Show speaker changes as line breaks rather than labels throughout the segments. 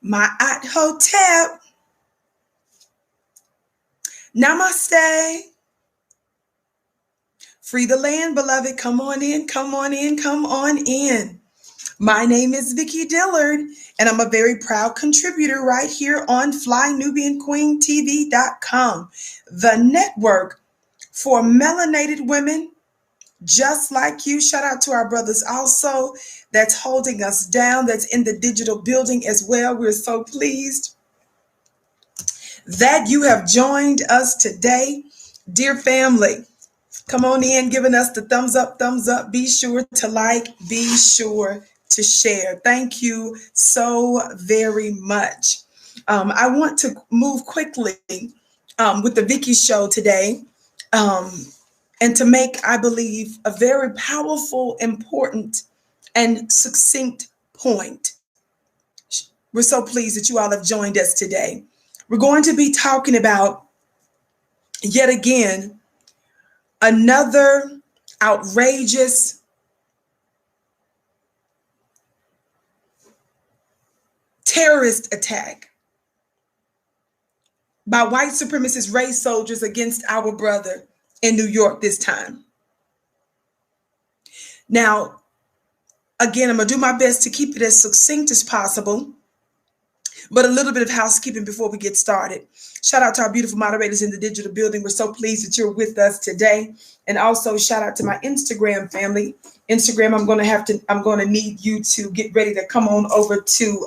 My At Hotep. Namaste. Free the land, beloved. Come on in, come on in, come on in. My name is Vicki Dillard, and I'm a very proud contributor right here on FlyNubianQueenTV.com, the network for melanated women just like you. Shout out to our brothers also that's holding us down, that's in the digital building as well. We're so pleased that you have joined us today. Dear family, come on in, giving us the thumbs up, thumbs up. Be sure to like, be sure to share. Thank you so very much. I want to move quickly with the Vicki Show today and to make, I believe, a very powerful, important, and succinct point. We're so pleased that you all have joined us today. We're going to be talking about, yet again, another outrageous terrorist attack by white supremacist race soldiers against our brother in New York this time. Now, again, I'm going to do my best to keep it as succinct as possible, but a little bit of housekeeping before we get started. Shout out to our beautiful moderators in the digital building. We're so pleased that you're with us today. And also shout out to my Instagram family. Instagram, I'm going to need you to get ready to come on over to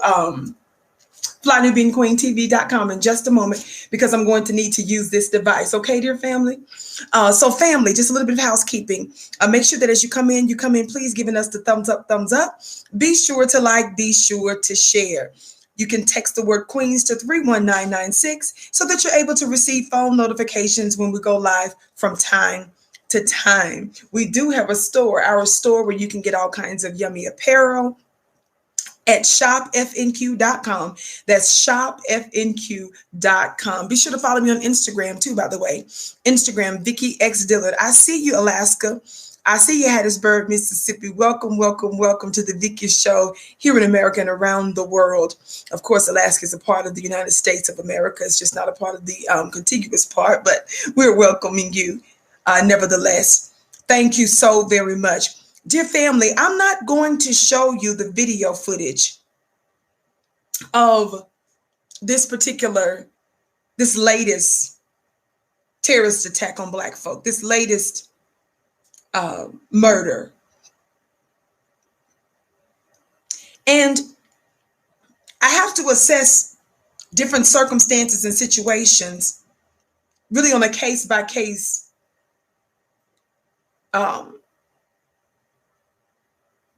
FlyNubianQueenTV.com in just a moment, because I'm going to need to use this device. Okay, dear family? So family, just a little bit of housekeeping. Make sure that as you come in, please giving us the thumbs up, thumbs up. Be sure to like, be sure to share. You can text the word Queens to 31996 so that you're able to receive phone notifications when we go live from time to time. We do have a store, our store, where you can get all kinds of yummy apparel at shopfnq.com. That's shopfnq.com. Be sure to follow me on Instagram too, by the way. Instagram, Vicki X Dillard. I see you, Alaska. I see you, Hattiesburg, Mississippi. Welcome, welcome, welcome to the Vicki Show here in America and around the world. Of course, Alaska is a part of the United States of America. It's just not a part of the contiguous part, but we're welcoming you nevertheless. Thank you so very much. Dear family, I'm not going to show you the video footage of this latest terrorist attack on Black folk, this latest murder. And I have to assess different circumstances and situations really on a case-by-case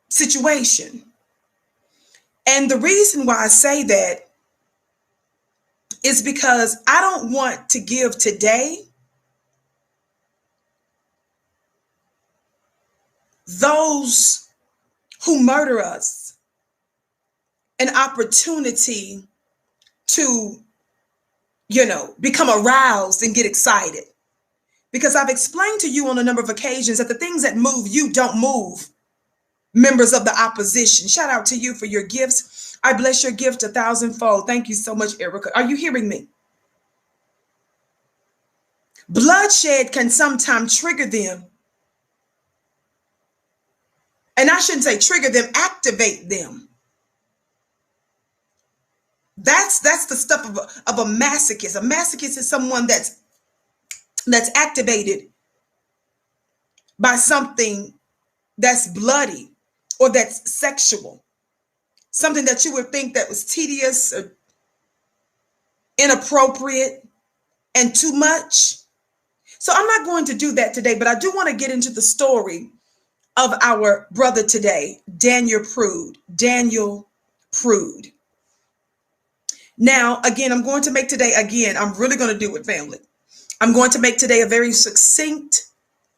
situation. And the reason why I say that is because I don't want to give today those who murder us an opportunity to, become aroused and get excited. Because I've explained to you on a number of occasions that the things that move you don't move members of the opposition. Shout out to you for your gifts. I bless your gift 1,000-fold. Thank you so much, Erica. Are you hearing me? Bloodshed can sometimes trigger them. And I shouldn't say trigger them, activate them. That's the stuff of a masochist. A masochist is someone that's activated by something that's bloody or that's sexual. Something that you would think that was tedious or inappropriate and too much. So I'm not going to do that today, but I do want to get into the story of our brother today, Daniel Prude. Daniel Prude. Now, again, I'm going to make today, I'm really going to do it, family. I'm going to make today a very succinct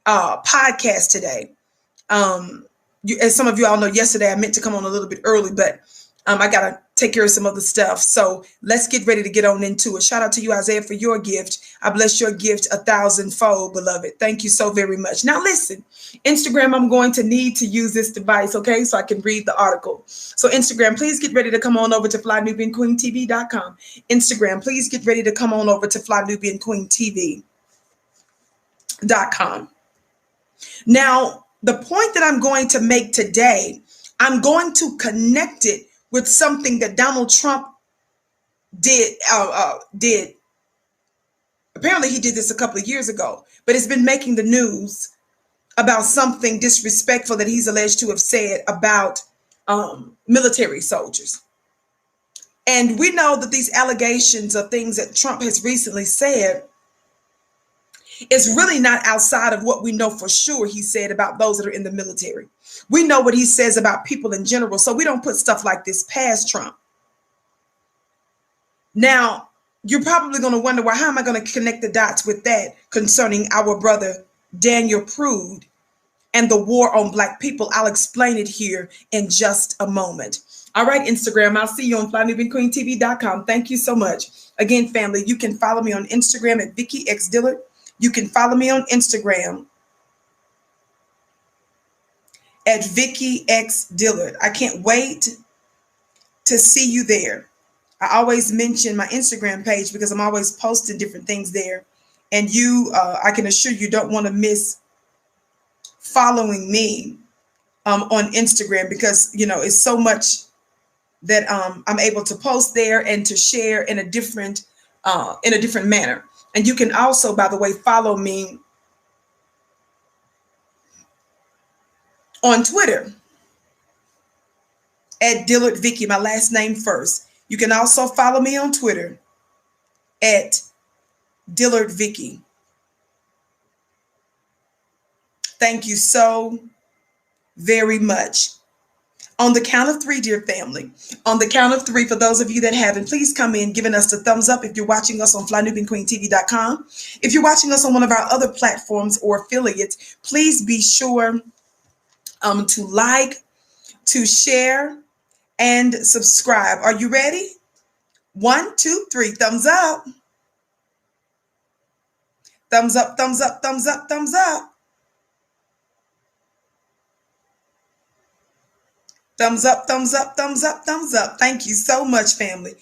podcast today. As some of you all know, yesterday I meant to come on a little bit early, but I got to take care of some other stuff. So let's get ready to get on into it. Shout out to you, Isaiah, for your gift. I bless your gift 1,000-fold, beloved. Thank you so very much. Now, listen, Instagram, I'm going to need to use this device, okay, so I can read the article. So Instagram, please get ready to come on over to flynubianqueentv.com. Instagram, please get ready to come on over to flynubianqueentv.com. Now, the point that I'm going to make today, I'm going to connect it with something that Donald Trump did. Apparently, he did this a couple of years ago, but it's been making the news about something disrespectful that he's alleged to have said about military soldiers. And we know that these allegations of things that Trump has recently said is really not outside of what we know for sure he said about those that are in the military. We know what he says about people in general, so we don't put stuff like this past Trump. Now, you're probably going to wonder, well, how am I going to connect the dots with that concerning our brother Daniel Prude and the war on Black people? I'll explain it here in just a moment. All right, Instagram, I'll see you on flynubianqueentv.com. Thank you so much. Again, family, you can follow me on Instagram at Vicki X Dillard. You can follow me on Instagram at Vicki X Dillard. I can't wait to see you there. I always mention my Instagram page because I'm always posting different things there. And you, I can assure you, don't want to miss following me on Instagram because, you know, it's so much that I'm able to post there and to share in a different manner. And you can also, by the way, follow me on Twitter at Dillard Vicky, my last name first. You can also follow me on Twitter at Dillard Vicky. Thank you so very much. On the count of three, dear family, on the count of three, for those of you that haven't, please come in giving us the thumbs up if you're watching us on flynubianqueentv.com. If you're watching us on one of our other platforms or affiliates, please be sure to like, to share, and subscribe. Are you ready? 1, 2, 3, thumbs up. Thumbs up, thumbs up, thumbs up, thumbs up. Thumbs up, thumbs up, thumbs up, thumbs up. Thank you so much, family.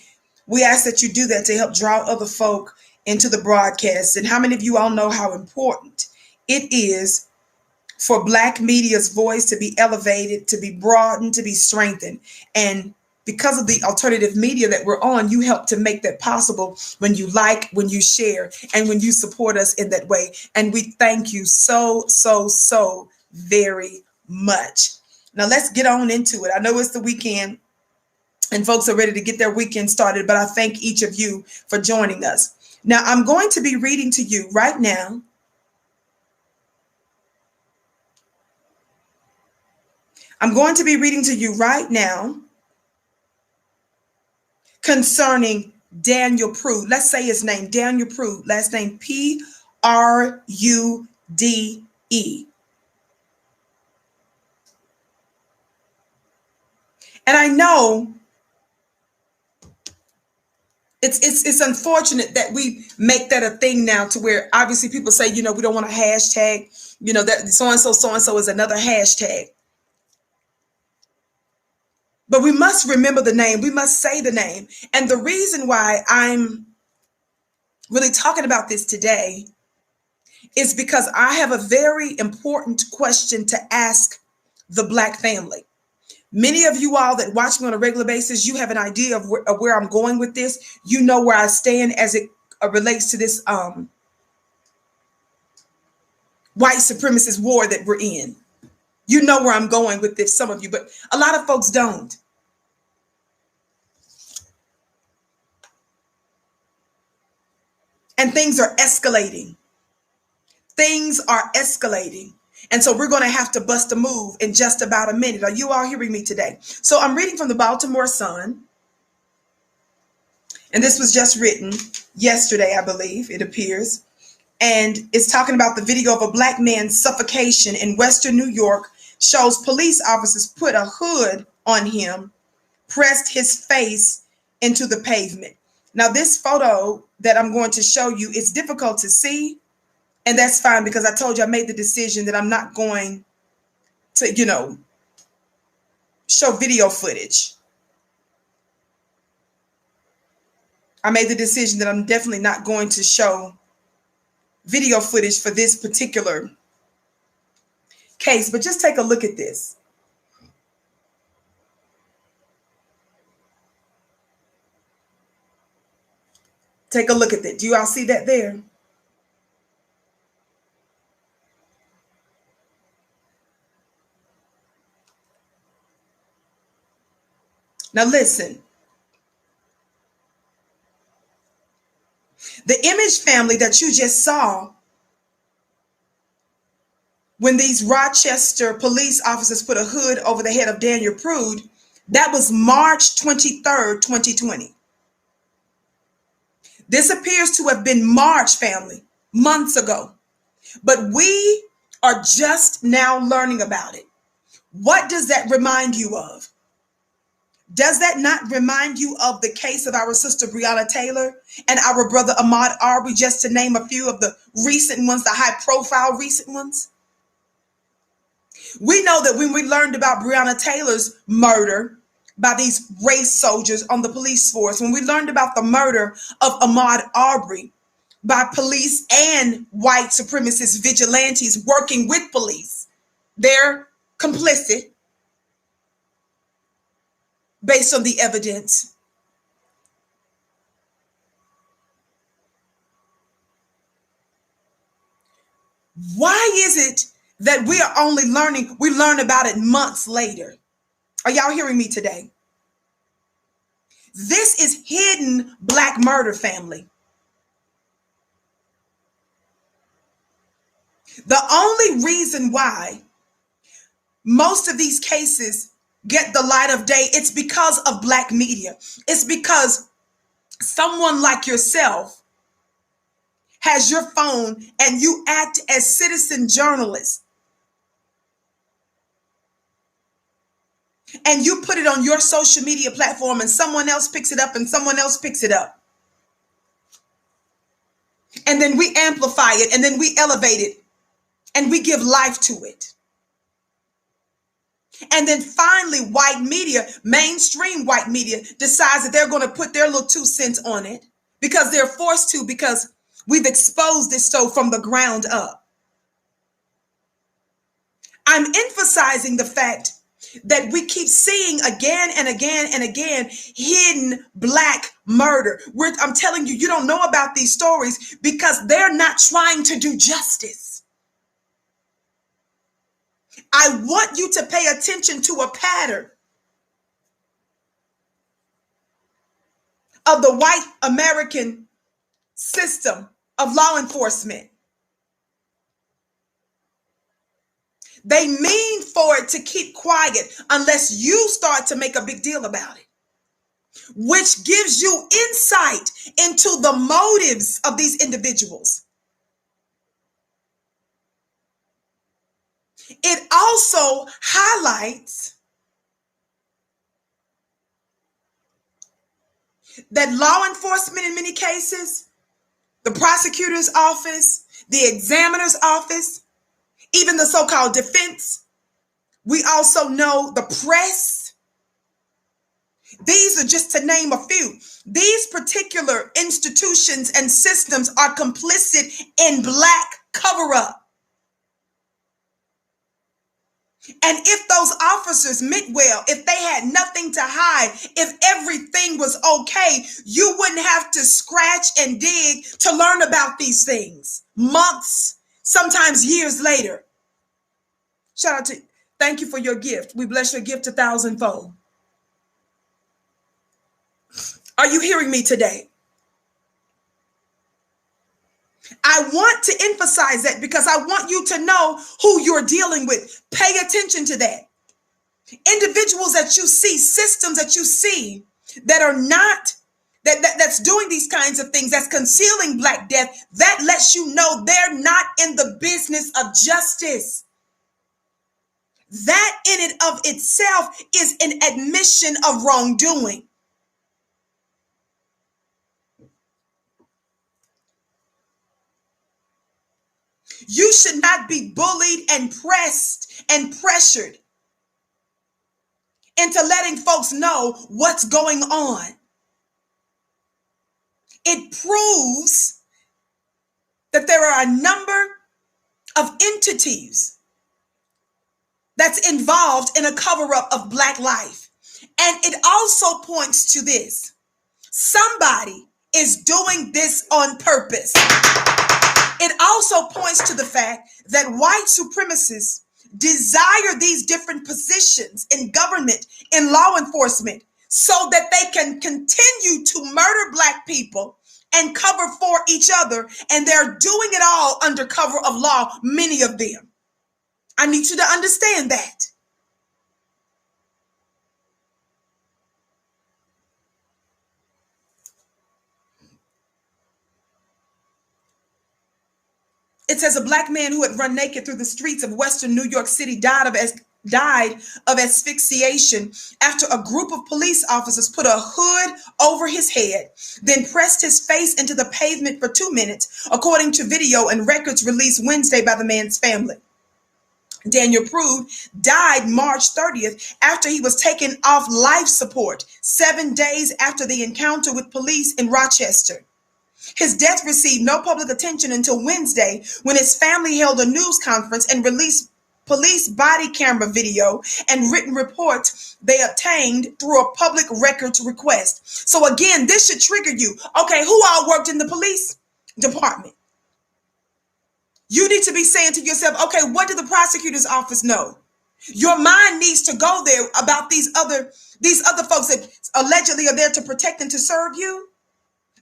We ask that you do that to help draw other folk into the broadcast. And how many of you all know how important it is for Black media's voice to be elevated, to be broadened, to be strengthened? And because of the alternative media that we're on, you help to make that possible when you like, when you share, and when you support us in that way. And we thank you so, so, so very much. Now let's get on into it. I know it's the weekend and folks are ready to get their weekend started, but I thank each of you for joining us. Now I'm going to be reading to you right now concerning Daniel Prude. Let's say his name, Daniel Prude, last name Prude. And I know it's unfortunate that we make that a thing now to where obviously people say, you know, we don't want a hashtag, you know, that so-and-so is another hashtag. But we must remember the name. We must say the name. And the reason why I'm really talking about this today is because I have a very important question to ask the Black family. Many of you all that watch me on a regular basis, you have an idea of where I'm going with this. You know where I stand as it relates to this white supremacist war that we're in. You know where I'm going with this, some of you, but a lot of folks don't. And things are escalating. Things are escalating. And so we're going to have to bust a move in just about a minute. Are you all hearing me today? So I'm reading from the Baltimore Sun. And this was just written yesterday, I believe, it appears. And it's talking about the video of a Black man's suffocation in Western New York shows police officers put a hood on him pressed his face into the pavement. Now, this photo that I'm going to show you, it's difficult to see, and that's fine because I told you I made the decision that I'm not going to, show video footage. I made the decision that I'm definitely not going to show video footage for this particular case, but just take a look at this. Take a look at that. Do you all see that there? Now listen. The image, family, that you just saw when these Rochester police officers put a hood over the head of Daniel Prude, that was March 23rd, 2020. This appears to have been March, family, months ago. But we are just now learning about it. What does that remind you of? Does that not remind you of the case of our sister Breonna Taylor and our brother Ahmaud Arbery, just to name a few of the recent ones, the high-profile recent ones? We know that when we learned about Breonna Taylor's murder by these race soldiers on the police force, when we learned about the murder of Ahmaud Arbery by police and white supremacist vigilantes working with police, they're complicit based on the evidence. Why is it that we are only we learn about it months later? Are y'all hearing me today? This is hidden Black murder, family. The only reason why most of these cases get the light of day, it's because of Black media. It's because someone like yourself has your phone and you act as citizen journalists. And you put it on your social media platform and someone else picks it up and someone else picks it up. And then we amplify it and then we elevate it and we give life to it. And then finally, white media, mainstream white media, decides that they're going to put their little 2 cents on it because they're forced to, because we've exposed this so from the ground up. I'm emphasizing the fact that we keep seeing again and again and again hidden Black murder. I'm telling you, you don't know about these stories because they're not trying to do justice. I want you to pay attention to a pattern of the white American system of law enforcement. They mean for it to keep quiet unless you start to make a big deal about it, which gives you insight into the motives of these individuals. It also highlights that law enforcement in many cases, the prosecutor's office, the examiner's office, even the so-called defense, we also know the press. These are just to name a few. These particular institutions and systems are complicit in Black cover-up. And if those officers meant well, if they had nothing to hide, if everything was okay, you wouldn't have to scratch and dig to learn about these things months, sometimes years later. Shout out to, thank you for your gift. We bless your gift 1,000-fold. Are you hearing me today? I want to emphasize that because I want you to know who you're dealing with. Pay attention to that. Individuals that you see, systems that you see that are not, that's doing these kinds of things, that's concealing Black death, that lets you know they're not in the business of justice. that in and of itself is an admission of wrongdoing. You should not be bullied and pressed and pressured into letting folks know what's going on. It proves that there are a number of entities that's involved in a cover-up of Black life. And it also points to this. Somebody is doing this on purpose. It also points to the fact that white supremacists desire these different positions in government, in law enforcement, so that they can continue to murder Black people and cover for each other. And they're doing it all under cover of law, many of them. I need you to understand that. It says a Black man who had run naked through the streets of Western New York City died of asphyxiation after a group of police officers put a hood over his head, then pressed his face into the pavement for 2 minutes, according to video and records released Wednesday by the man's family. Daniel Prude died March 30th after he was taken off life support 7 days after the encounter with police in Rochester. His death received no public attention until Wednesday, when his family held a news conference and released police body camera video and written reports they obtained through a public records request. So again, this should trigger you. Okay, who all worked in the police department? You need to be saying to yourself, okay, what did the prosecutor's office know? Your mind needs to go there about these other folks that allegedly are there to protect and to serve you.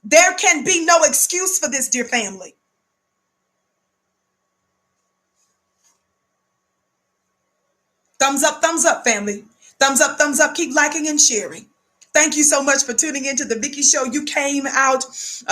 There can be no excuse for this, dear family. Thumbs up, family. Thumbs up. Keep liking and sharing. Thank you so much for tuning into the Vicky Show. You came out.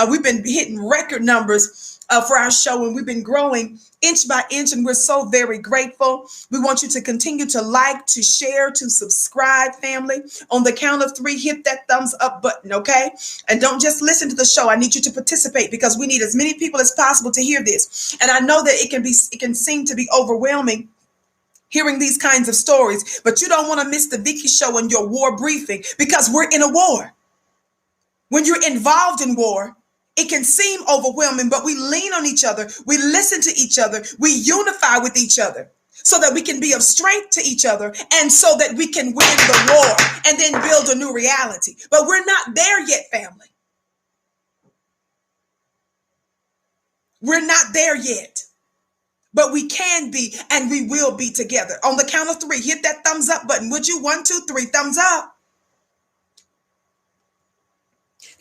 We've been hitting record numbers for our show, and we've been growing inch by inch, and we're so very grateful. We want you to continue to like, to share, to subscribe, family. On the count of 3, hit that thumbs up button, okay? And don't just listen to the show. I need you to participate, because we need as many people as possible to hear this. And I know that it can seem to be overwhelming hearing these kinds of stories, but you don't want to miss the Vicky Show and your war briefing, because we're in a war. When you're involved in war, it can seem overwhelming, but we lean on each other. We listen to each other. We unify with each other so that we can be of strength to each other, and so that we can win the war and then build a new reality. But we're not there yet, family. We're not there yet. But we can be, and we will be together. On the count of 3, hit that thumbs up button. Would you? 1, 2, 3, thumbs up.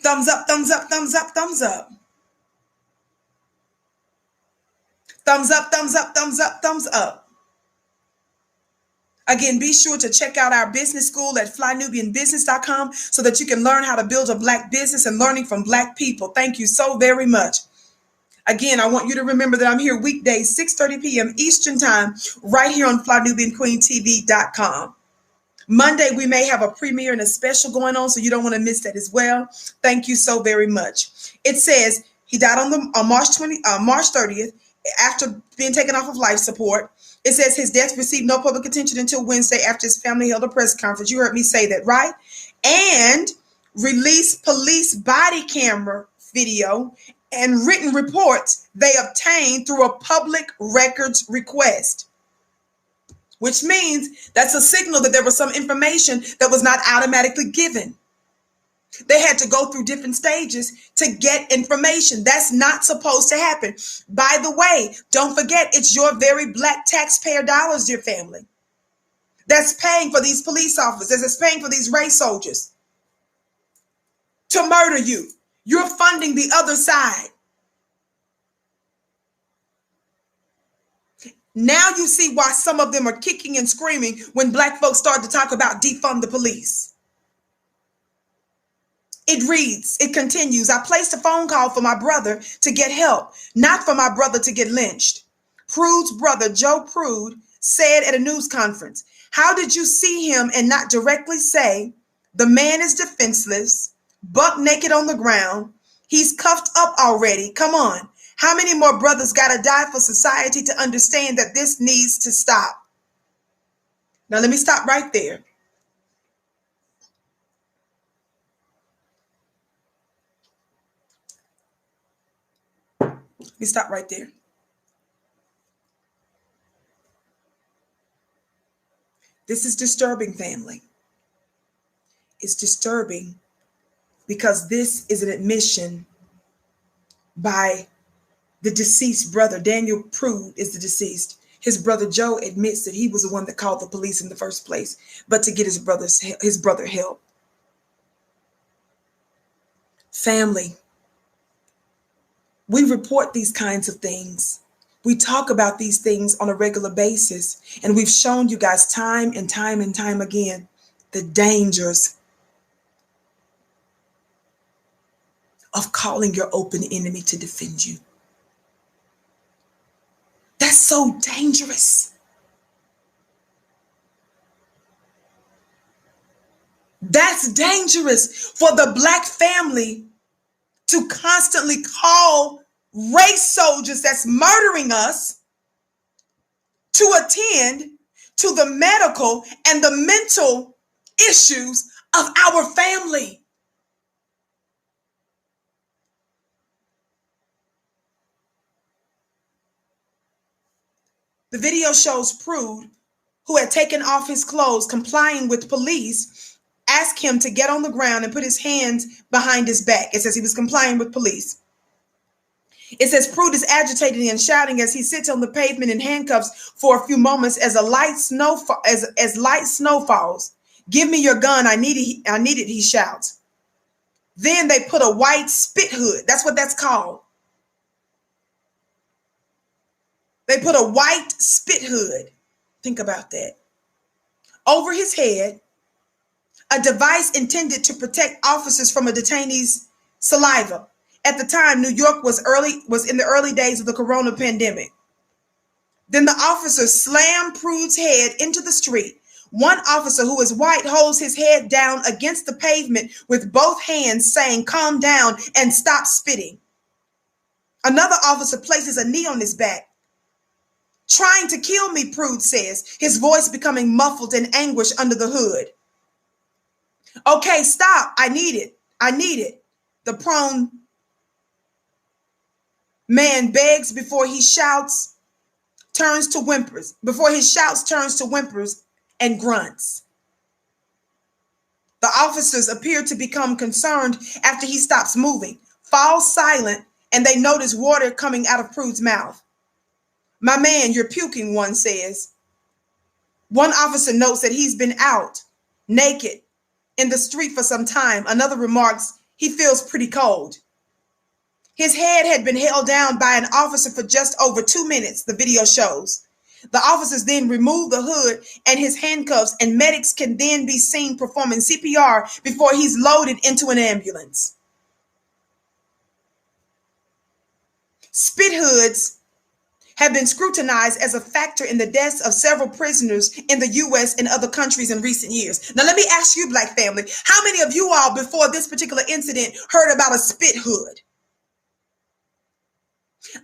Thumbs up, thumbs up, thumbs up, thumbs up. Thumbs up, thumbs up, thumbs up, thumbs up. Again, be sure to check out our business school at flynubianbusiness.com so that you can learn how to build a Black business and learning from Black people. Thank you so very much. Again, I want you to remember that I'm here weekdays, 6:30 p.m. Eastern Time, right here on flynubianqueentv.com. Monday, we may have a premiere and a special going on, so you don't want to miss that as well. Thank you so very much. It says he died on March 30th after being taken off of life support. It says his death received no public attention until Wednesday after his family held a press conference. You heard me say that, right? And released police body camera video and written reports they obtained through a public records request, which means that's a signal that there was some information that was not automatically given. They had to go through different stages to get information. That's not supposed to happen. By the way, don't forget, it's your very Black taxpayer dollars, dear family, that's paying for these police officers, that's paying for these race soldiers to murder you. You're funding the other side. Now you see why some of them are kicking and screaming when Black folks start to talk about defund the police. It reads, it continues, I placed a phone call for my brother to get help, not for my brother to get lynched. Prude's brother, Joe Prude, said at a news conference, how did you see him and not directly say, the man is defenseless, buck naked on the ground, he's cuffed up already, come on. How many more brothers gotta die for society to understand that this needs to stop? Now let me stop right there. Let me stop right there. This is disturbing, family. It's disturbing because this is an admission by the deceased brother. Daniel Prude is the deceased. His brother Joe admits that he was the one that called the police in the first place, but to get his brother help. Family, we report these kinds of things. We talk about these things on a regular basis, and we've shown you guys time and time and time again the dangers of calling your open enemy to defend you. That's so dangerous. That's dangerous for the Black family to constantly call race soldiers that's murdering us to attend to the medical and the mental issues of our family. The video shows Prude, who had taken off his clothes, complying with police, ask him to get on the ground and put his hands behind his back. It says he was complying with police. It says Prude is agitated and shouting as he sits on the pavement in handcuffs for a few moments as light snow falls. Give me your gun. I need it, he shouts. Then they put a white spit hood. That's what that's called. They put a white spit hood. Think about that. Over his head, a device intended to protect officers from a detainee's saliva. At the time, New York was in the early days of the corona pandemic. Then the officers slammed Prude's head into the street. One officer, who is white, holds his head down against the pavement with both hands, saying, calm down and stop spitting. Another officer places a knee on his back. Trying to kill me, Prude says, his voice becoming muffled in anguish under the hood. Okay, stop. I need it. I need it. The prone man begs before his shouts turns to whimpers and grunts. The officers appear to become concerned after he stops moving, falls silent, and they notice water coming out of Prude's mouth. My man, you're puking, one says. One officer notes that he's been out, naked, in the street for some time. Another remarks he feels pretty cold. His head had been held down by an officer for just over 2 minutes, the video shows. The officers then remove the hood and his handcuffs, and medics can then be seen performing CPR before he's loaded into an ambulance. Spit hoods have been scrutinized as a factor in the deaths of several prisoners in the U.S. and other countries in recent years. Now, let me ask you, Black family, how many of you all before this particular incident heard about a spit hood?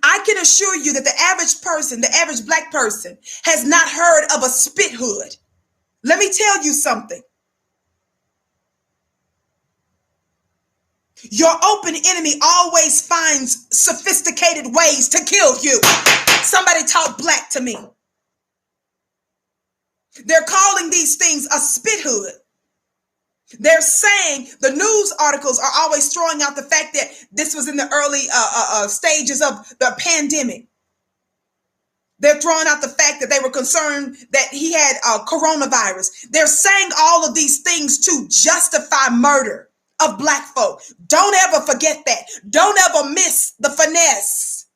I can assure you that the average person, the average Black person, has not heard of a spit hood. Let me tell you something. Your open enemy always finds sophisticated ways to kill you. Somebody talk Black to me. They're calling these things a spit hood. They're saying, the news articles are always throwing out the fact that this was in the early stages of the pandemic. They're throwing out the fact that they were concerned that he had coronavirus. They're saying all of these things to justify murder of Black folk. Don't ever forget that. Don't ever miss the finesse.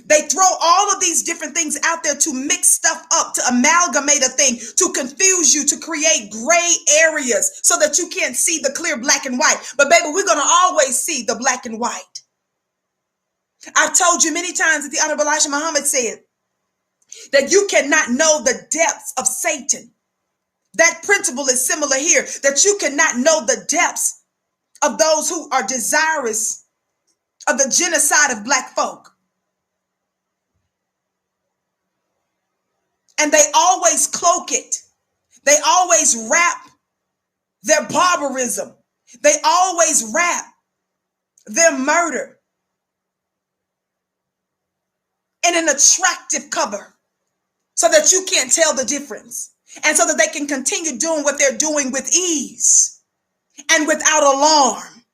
They throw all of these different things out there to mix stuff up, to amalgamate a thing, to confuse you, to create gray areas so that you can't see the clear black and white. But baby, we're going to always see the black and white. I've told you many times that the Honorable Elijah Muhammad said that you cannot know the depths of Satan. That principle is similar here, that you cannot know the depths of those who are desirous of the genocide of Black folk. And they always cloak it. They always wrap their barbarism. They always wrap their murder in an attractive cover so that you can't tell the difference, and so that they can continue doing what they're doing with ease and without alarm.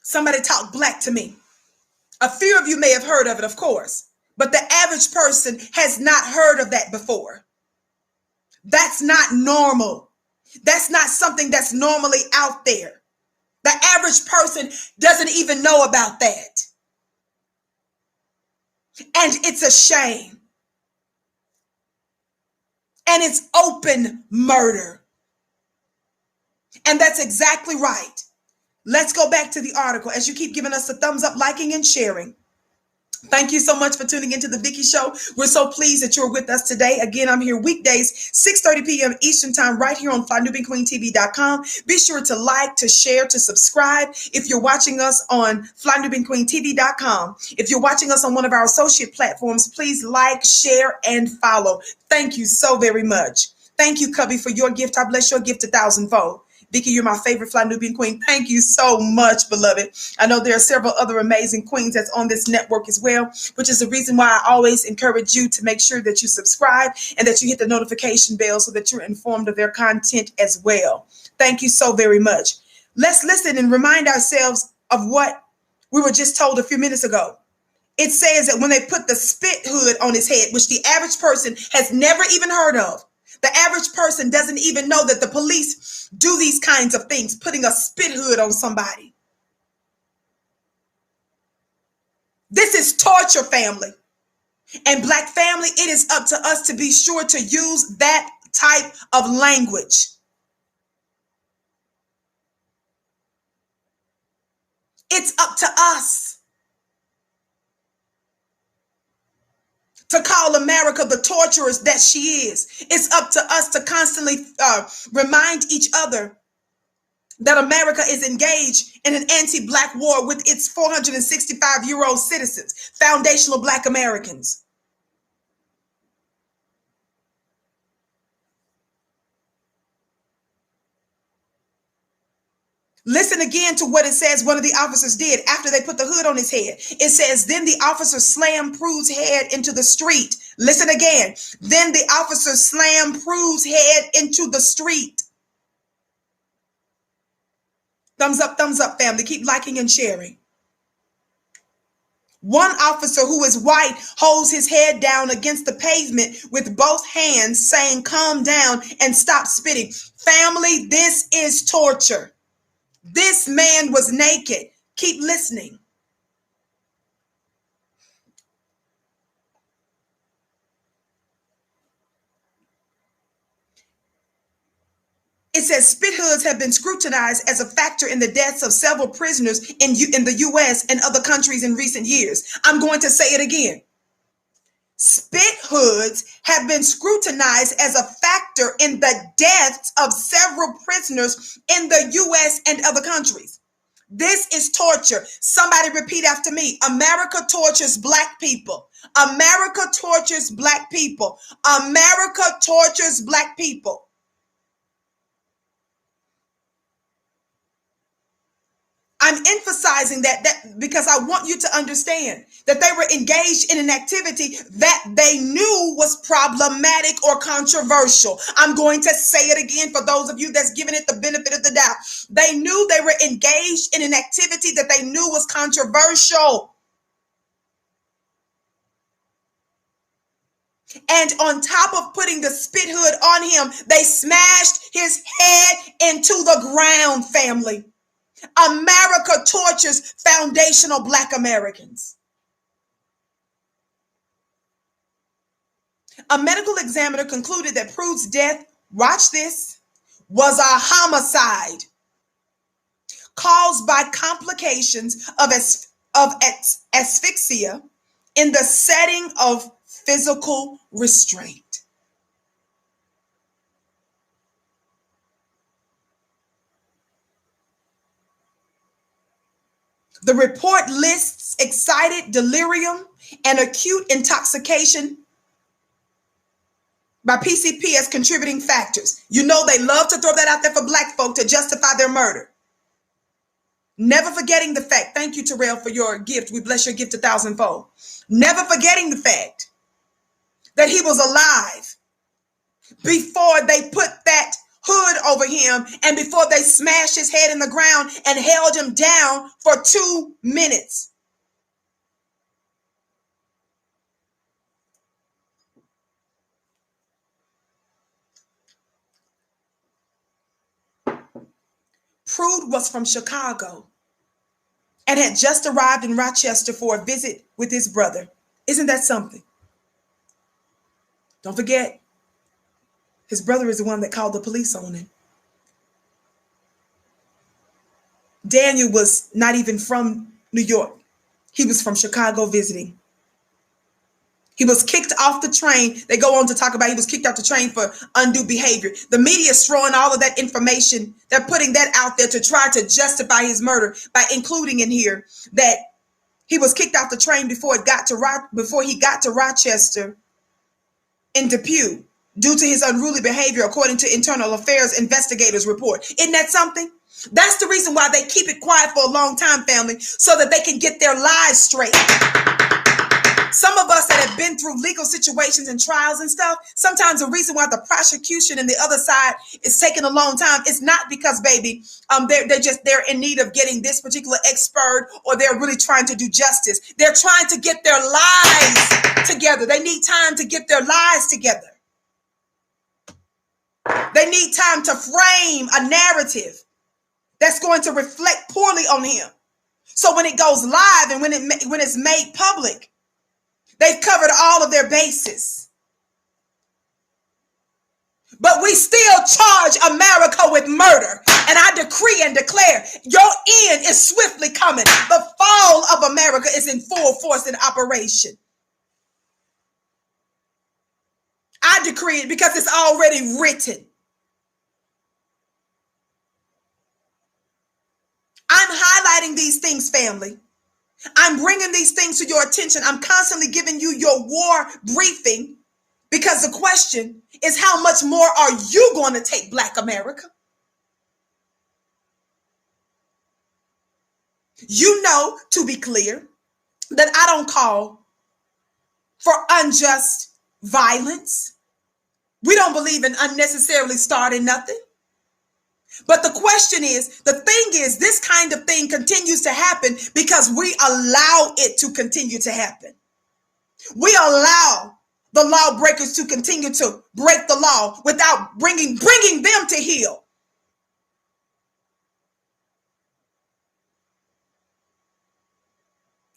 Somebody talk black to me. A few of you may have heard of it, of course, but the average person has not heard of that before. That's not normal. That's not something that's normally out there. The average person doesn't even know about that. And it's a shame. And it's open murder. And that's exactly right. Let's go back to the article as you keep giving us a thumbs up, liking, and sharing. Thank you so much for tuning into the Vicky Show. We're so pleased that you're with us today. Again, I'm here weekdays, 6:30 p.m. Eastern Time, right here on FlyNewBeanQueenTV.com. Be sure to like, to share, to subscribe. If you're watching us on FlyNewBeanQueenTV.com, if you're watching us on one of our associate platforms, please like, share, and follow. Thank you so very much. Thank you, Cubby, for your gift. I bless your gift 1,000-fold. Vicky, you're my favorite Fly Nubian queen. Thank you so much, beloved. I know there are several other amazing queens that's on this network as well, which is the reason why I always encourage you to make sure that you subscribe and that you hit the notification bell so that you're informed of their content as well. Thank you so very much. Let's listen and remind ourselves of what we were just told a few minutes ago. It says that when they put the spit hood on his head, which the average person has never even heard of, the average person doesn't even know that the police do these kinds of things, putting a spit hood on somebody. This is torture, family. And Black family, it is up to us to be sure to use that type of language. It's up to us to call America the torturers that she is. It's up to us to constantly remind each other that America is engaged in an anti-Black war with its 465-year-old citizens, foundational Black Americans. Listen again to what it says one of the officers did after they put the hood on his head. It says, then the officer slammed Prude's head into the street. Listen again. Then the officer slammed Prude's head into the street. Thumbs up, family. Keep liking and sharing. One officer who is white holds his head down against the pavement with both hands, saying, calm down and stop spitting. Family, this is torture. This man was naked. Keep listening. It says spit hoods have been scrutinized as a factor in the deaths of several prisoners in the U.S. and other countries in recent years. I'm going to say it again. Spit hoods have been scrutinized as a factor in the deaths of several prisoners in the U.S. and other countries. This is torture. Somebody repeat after me. America tortures Black people. America tortures Black people. America tortures Black people. I'm emphasizing that because I want you to understand that they were engaged in an activity that they knew was problematic or controversial. I'm going to say it again for those of you that's giving it the benefit of the doubt. They knew they were engaged in an activity that they knew was controversial. And on top of putting the spit hood on him, they smashed his head into the ground, family. America tortures foundational Black Americans. A medical examiner concluded that Prude's death, watch this, was a homicide caused by complications of asphyxia in the setting of physical restraint. The report lists excited delirium and acute intoxication by PCP as contributing factors. You know they love to throw that out there for black folk to justify their murder. Never forgetting the fact, thank you, Terrell, for your gift. We bless your gift 1,000-fold. Never forgetting the fact that he was alive before they put that hood over him and before they smashed his head in the ground and held him down for 2 minutes. Prude was from Chicago and had just arrived in Rochester for a visit with his brother. Isn't that something? Don't forget, his brother is the one that called the police on him. Daniel was not even from New York. He was from Chicago visiting. He was kicked off the train. They go on to talk about he was kicked off the train for undue behavior. The media is throwing all of that information. They're putting that out there to try to justify his murder by including in here that he was kicked off the train before he got to Rochester in Depew due to his unruly behavior, according to Internal Affairs investigators report. Isn't that something? That's the reason why they keep it quiet for a long time, family, so that they can get their lives straight. Some of us that have been through legal situations and trials and stuff, sometimes the reason why the prosecution and the other side is taking a long time is not because, baby, they're in need of getting this particular expert or they're really trying to do justice. They're trying to get their lives together. They need time to get their lives together. They need time to frame a narrative that's going to reflect poorly on him. So when it goes live and when it's made public, they've covered all of their bases. But we still charge America with murder. And I decree and declare your end is swiftly coming. The fall of America is in full force in operation. I decree it because it's already written. I'm highlighting these things, family. I'm bringing these things to your attention. I'm constantly giving you your war briefing because the question is, how much more are you going to take Black America? You know, to be clear, that I don't call for unjust violence. We don't believe in unnecessarily starting nothing. But the question is, the thing is, this kind of thing continues to happen because we allow it to continue to happen. We allow the lawbreakers to continue to break the law without bringing them to heel.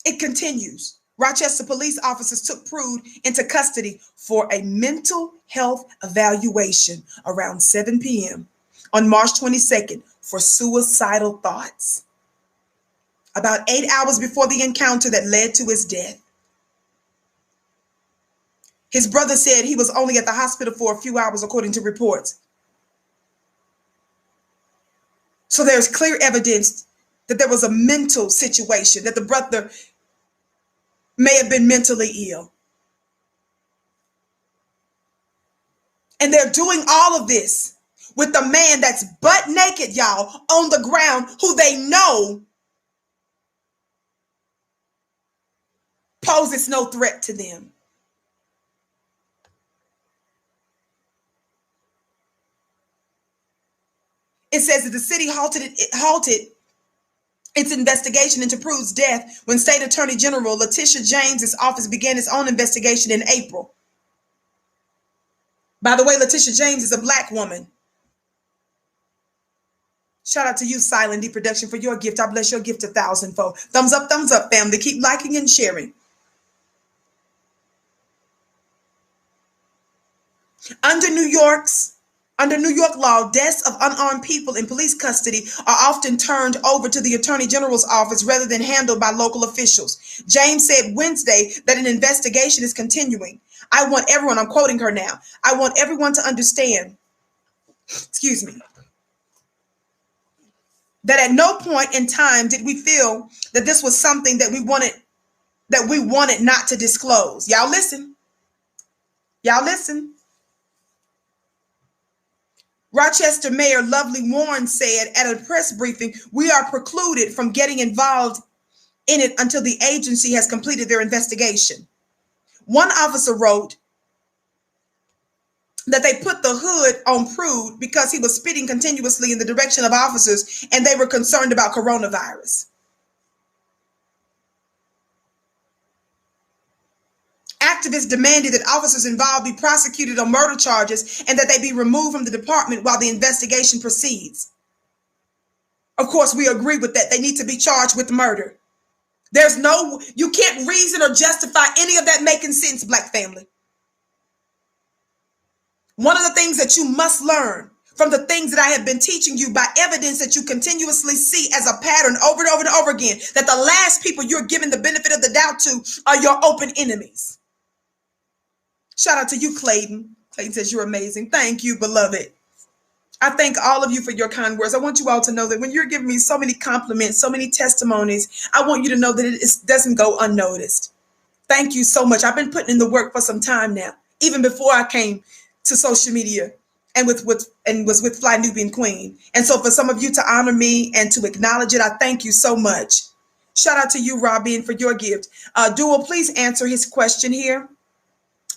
It continues. Rochester police officers took Prude into custody for a mental health evaluation around 7 p.m. on March 22nd for suicidal thoughts. About 8 hours before the encounter that led to his death. His brother said he was only at the hospital for a few hours, according to reports. So there's clear evidence that there was a mental situation, that the brother may have been mentally ill. And they're doing all of this with the man that's butt naked, y'all, on the ground, who they know poses no threat to them. It says that the city halted its investigation into Prude's death when State Attorney General Letitia James's office began its own investigation in April. By the way, Letitia James is a Black woman. Shout out to you, Silent D Production, for your gift. I bless your gift 1,000-fold. Thumbs up, family. Keep liking and sharing. Under New York's Under New York law, deaths of unarmed people in police custody are often turned over to the Attorney General's office rather than handled by local officials. James said Wednesday that an investigation is continuing. I want everyone, I'm quoting her now, I want everyone to understand, excuse me, that at no point in time did we feel that this was something that we wanted not to disclose. Y'all listen. Y'all listen. Rochester Mayor Lovely Warren said at a press briefing, we are precluded from getting involved in it until the agency has completed their investigation. One officer wrote that they put the hood on Prude because he was spitting continuously in the direction of officers and they were concerned about coronavirus. Activists demanded that officers involved be prosecuted on murder charges and that they be removed from the department while the investigation proceeds. Of course, we agree with that. They need to be charged with murder. You can't reason or justify any of that making sense, Black family. One of the things that you must learn from the things that I have been teaching you by evidence that you continuously see as a pattern over and over and over again, that the last people you're giving the benefit of the doubt to are your open enemies. Shout out to you, Clayton. Clayton says you're amazing. Thank you, beloved. I thank all of you for your kind words. I want you all to know that when you're giving me so many compliments, so many testimonies, I want you to know that it doesn't go unnoticed. Thank you so much. I've been putting in the work for some time now, even before I came to social media and was with Fly Nubian Queen. And so for some of you to honor me and to acknowledge it, I thank you so much. Shout out to you, Robin, for your gift. Dual, please answer his question here.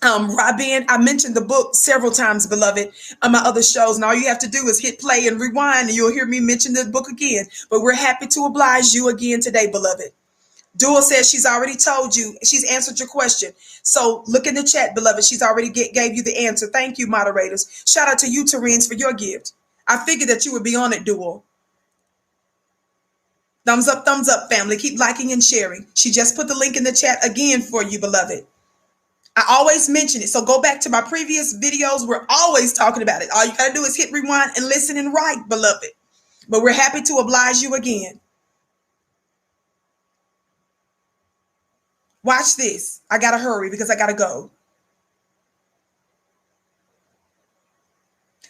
Robin, I mentioned the book several times, beloved, on my other shows, and all you have to do is hit play and rewind, and you'll hear me mention the book again. But we're happy to oblige you again today, beloved. Dua says she's already told you, she's answered your question. So look in the chat, beloved. She's already gave you the answer. Thank you, moderators. Shout out to you, Terence, for your gift. I figured that you would be on it, Dua. Thumbs up, family. Keep liking and sharing. She just put the link in the chat again for you, beloved. I always mention it. So go back to my previous videos. We're always talking about it. All you got to do is hit rewind and listen and write, beloved. But we're happy to oblige you again. Watch this. I got to hurry because I got to go.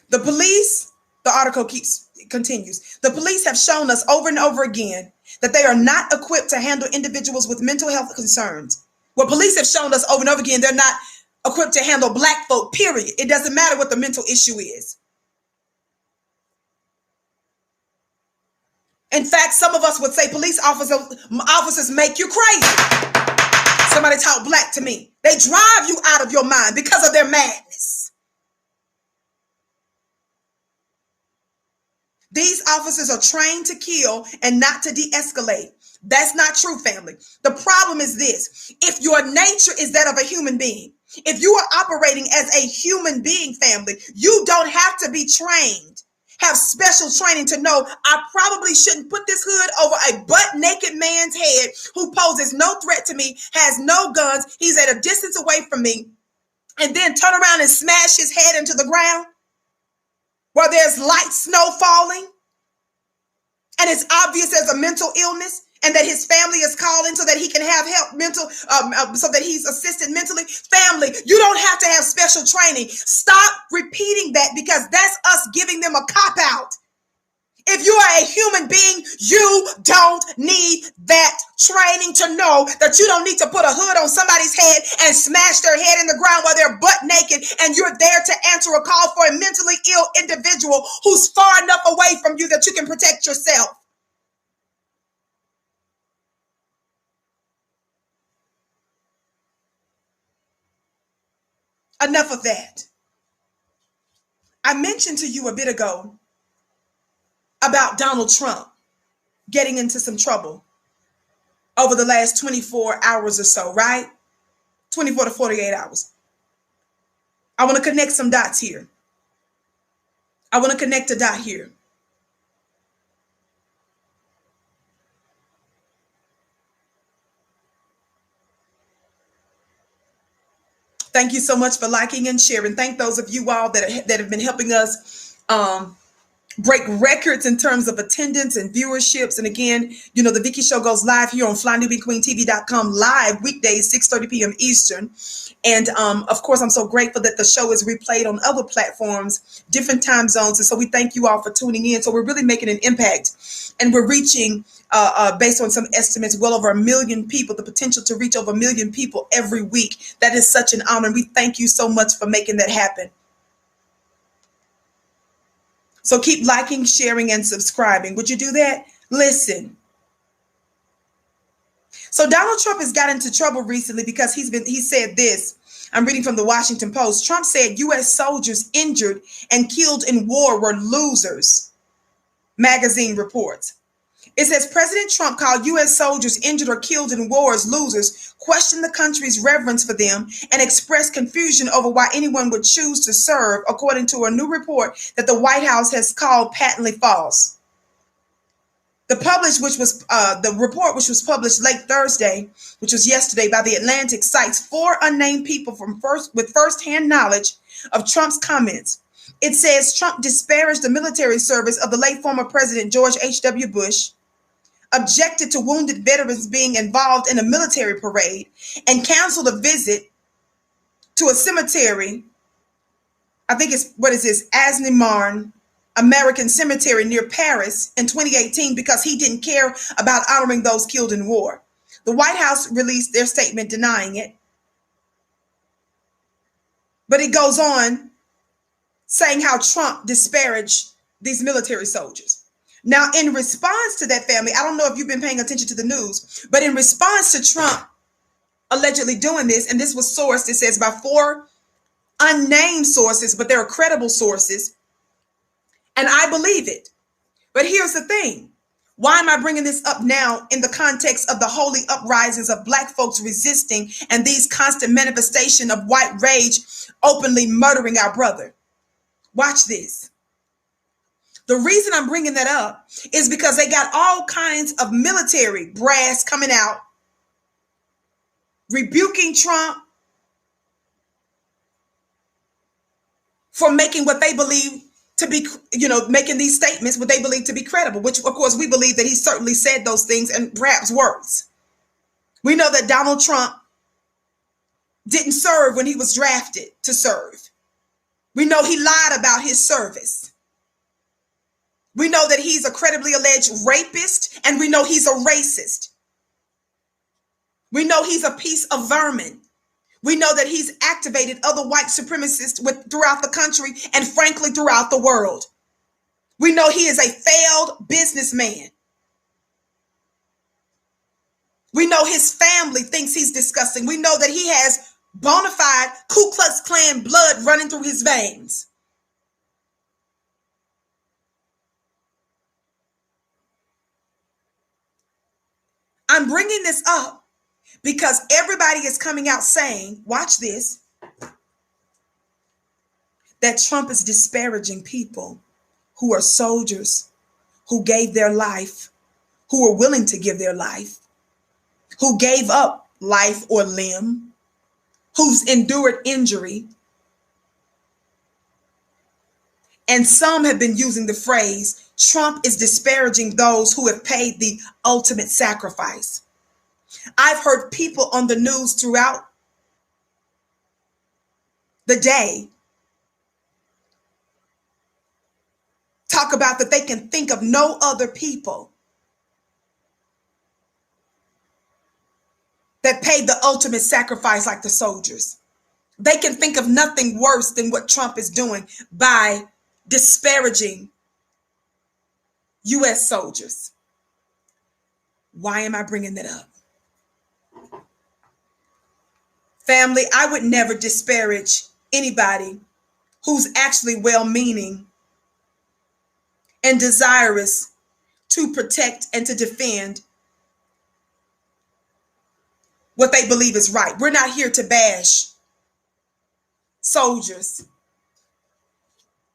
The police, the article continues. The police have shown us over and over again that they are not equipped to handle individuals with mental health concerns. Well, police have shown us over and over again they're not equipped to handle Black folk, period. It doesn't matter what the mental issue is. In fact, some of us would say police officers make you crazy. Somebody talk Black to me. They drive you out of your mind because of their madness. These officers are trained to kill and not to de-escalate. That's not true, family. The problem is this. If your nature is that of a human being, if you are operating as a human being, family, you don't have to be trained, have special training to know I probably shouldn't put this hood over a butt-naked man's head who poses no threat to me, has no guns, he's at a distance away from me, and then turn around and smash his head into the ground where there's light snow falling and it's obvious there's a mental illness and that his family is calling so that he can have help so that he's assisted mentally. Family, you don't have to have special training. Stop repeating that because that's us giving them a cop-out. If you are a human being, you don't need that training to know that you don't need to put a hood on somebody's head and smash their head in the ground while they're butt naked and you're there to answer a call for a mentally ill individual who's far enough away from you that you can protect yourself. Enough of that. I mentioned to you a bit ago about Donald Trump getting into some trouble over the last 24 hours or so, right? 24 to 48 hours. I want to connect some dots here. I want to connect a dot here. Thank you so much for liking and sharing. Thank those of you all that have been helping us break records in terms of attendance and viewerships. And again, you know, the Vicky Show goes live here on FlyNewBeQueenTV.com live weekdays, 6:30 p.m. Eastern. And of course, I'm so grateful that the show is replayed on other platforms, different time zones. And so we thank you all for tuning in. So we're really making an impact, and we're reaching, based on some estimates, well over 1 million people, the potential to reach over 1 million people every week. That is such an honor. And we thank you so much for making that happen. So keep liking, sharing, and subscribing. Would you do that? Listen. So Donald Trump has got into trouble recently because he said this. I'm reading from the Washington Post. Trump said U.S. soldiers injured and killed in war were losers. Magazine reports. It says President Trump called U.S. soldiers injured or killed in wars losers, questioned the country's reverence for them, and expressed confusion over why anyone would choose to serve, according to a new report that the White House has called patently false. The report, which was published late Thursday, which was yesterday, by The Atlantic, cites 4 unnamed people with firsthand knowledge of Trump's comments. It says Trump disparaged the military service of the late former President George H.W. Bush, objected to wounded veterans being involved in a military parade, and canceled a visit to a cemetery. I think it's, Asney Marne American Cemetery near Paris in 2018 because he didn't care about honoring those killed in war. The White House released their statement denying it. But it goes on saying how Trump disparaged these military soldiers. Now, in response to that, family, I don't know if you've been paying attention to the news, but in response to Trump allegedly doing this, and this was sourced, it says, by 4 unnamed sources, but they're credible sources, and I believe it. But here's the thing. Why am I bringing this up now in the context of the holy uprisings of Black folks resisting and these constant manifestations of white rage openly murdering our brother? Watch this. The reason I'm bringing that up is because they got all kinds of military brass coming out, rebuking Trump for making what they believe to be, making these statements, what they believe to be credible, which of course we believe that he certainly said those things and perhaps worse. We know that Donald Trump didn't serve when he was drafted to serve. We know he lied about his service. We know that he's a credibly alleged rapist, and we know he's a racist. We know he's a piece of vermin. We know that he's activated other white supremacists throughout the country and frankly throughout the world. We know he is a failed businessman. We know his family thinks he's disgusting. We know that he has bona fide Ku Klux Klan blood running through his veins. I'm bringing this up because everybody is coming out saying, watch this, that Trump is disparaging people who are soldiers, who gave their life, who are willing to give their life, who gave up life or limb, who's endured injury. And some have been using the phrase, Trump is disparaging those who have paid the ultimate sacrifice. I've heard people on the news throughout the day talk about that they can think of no other people that paid the ultimate sacrifice like the soldiers. They can think of nothing worse than what Trump is doing by disparaging U.S. soldiers. Why am I bringing that up? Family, I would never disparage anybody who's actually well-meaning and desirous to protect and to defend what they believe is right. We're not here to bash soldiers.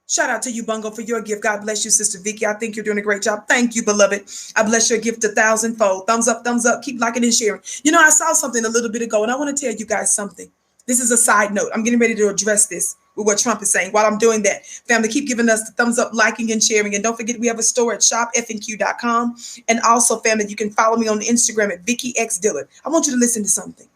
Shout out to you, Bungo, for your gift. God bless you, Sister Vicky. I think you're doing a great job. Thank you, beloved. I bless your gift 1,000-fold. Thumbs up, thumbs up. Keep liking and sharing. I saw something a little bit ago, and I want to tell you guys something. This is a side note. I'm getting ready to address this with what Trump is saying. While I'm doing that, family, keep giving us the thumbs up, liking, and sharing. And don't forget, we have a store at shopfnq.com. And also, family, you can follow me on Instagram at Vicki X Dillard. I want you to listen to something.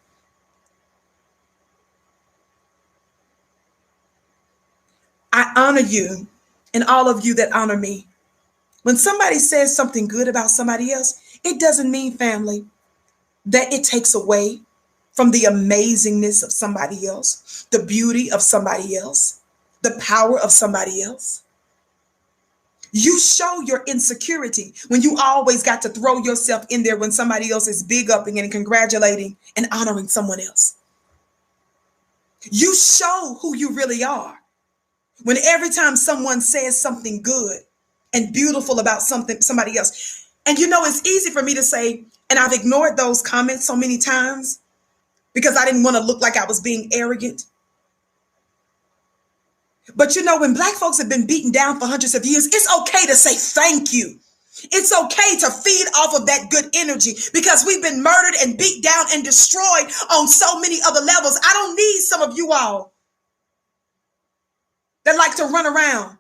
I honor you and all of you that honor me. When somebody says something good about somebody else, it doesn't mean, family, that it takes away from the amazingness of somebody else, the beauty of somebody else, the power of somebody else. You show your insecurity when you always got to throw yourself in there when somebody else is big upping and congratulating and honoring someone else. You show who you really are when every time someone says something good and beautiful about somebody else. And you know, it's easy for me to say, and I've ignored those comments so many times because I didn't want to look like I was being arrogant. But you know, when Black folks have been beaten down for hundreds of years, it's okay to say thank you. It's okay to feed off of that good energy because we've been murdered and beat down and destroyed on so many other levels. I don't need some of you all that like to run around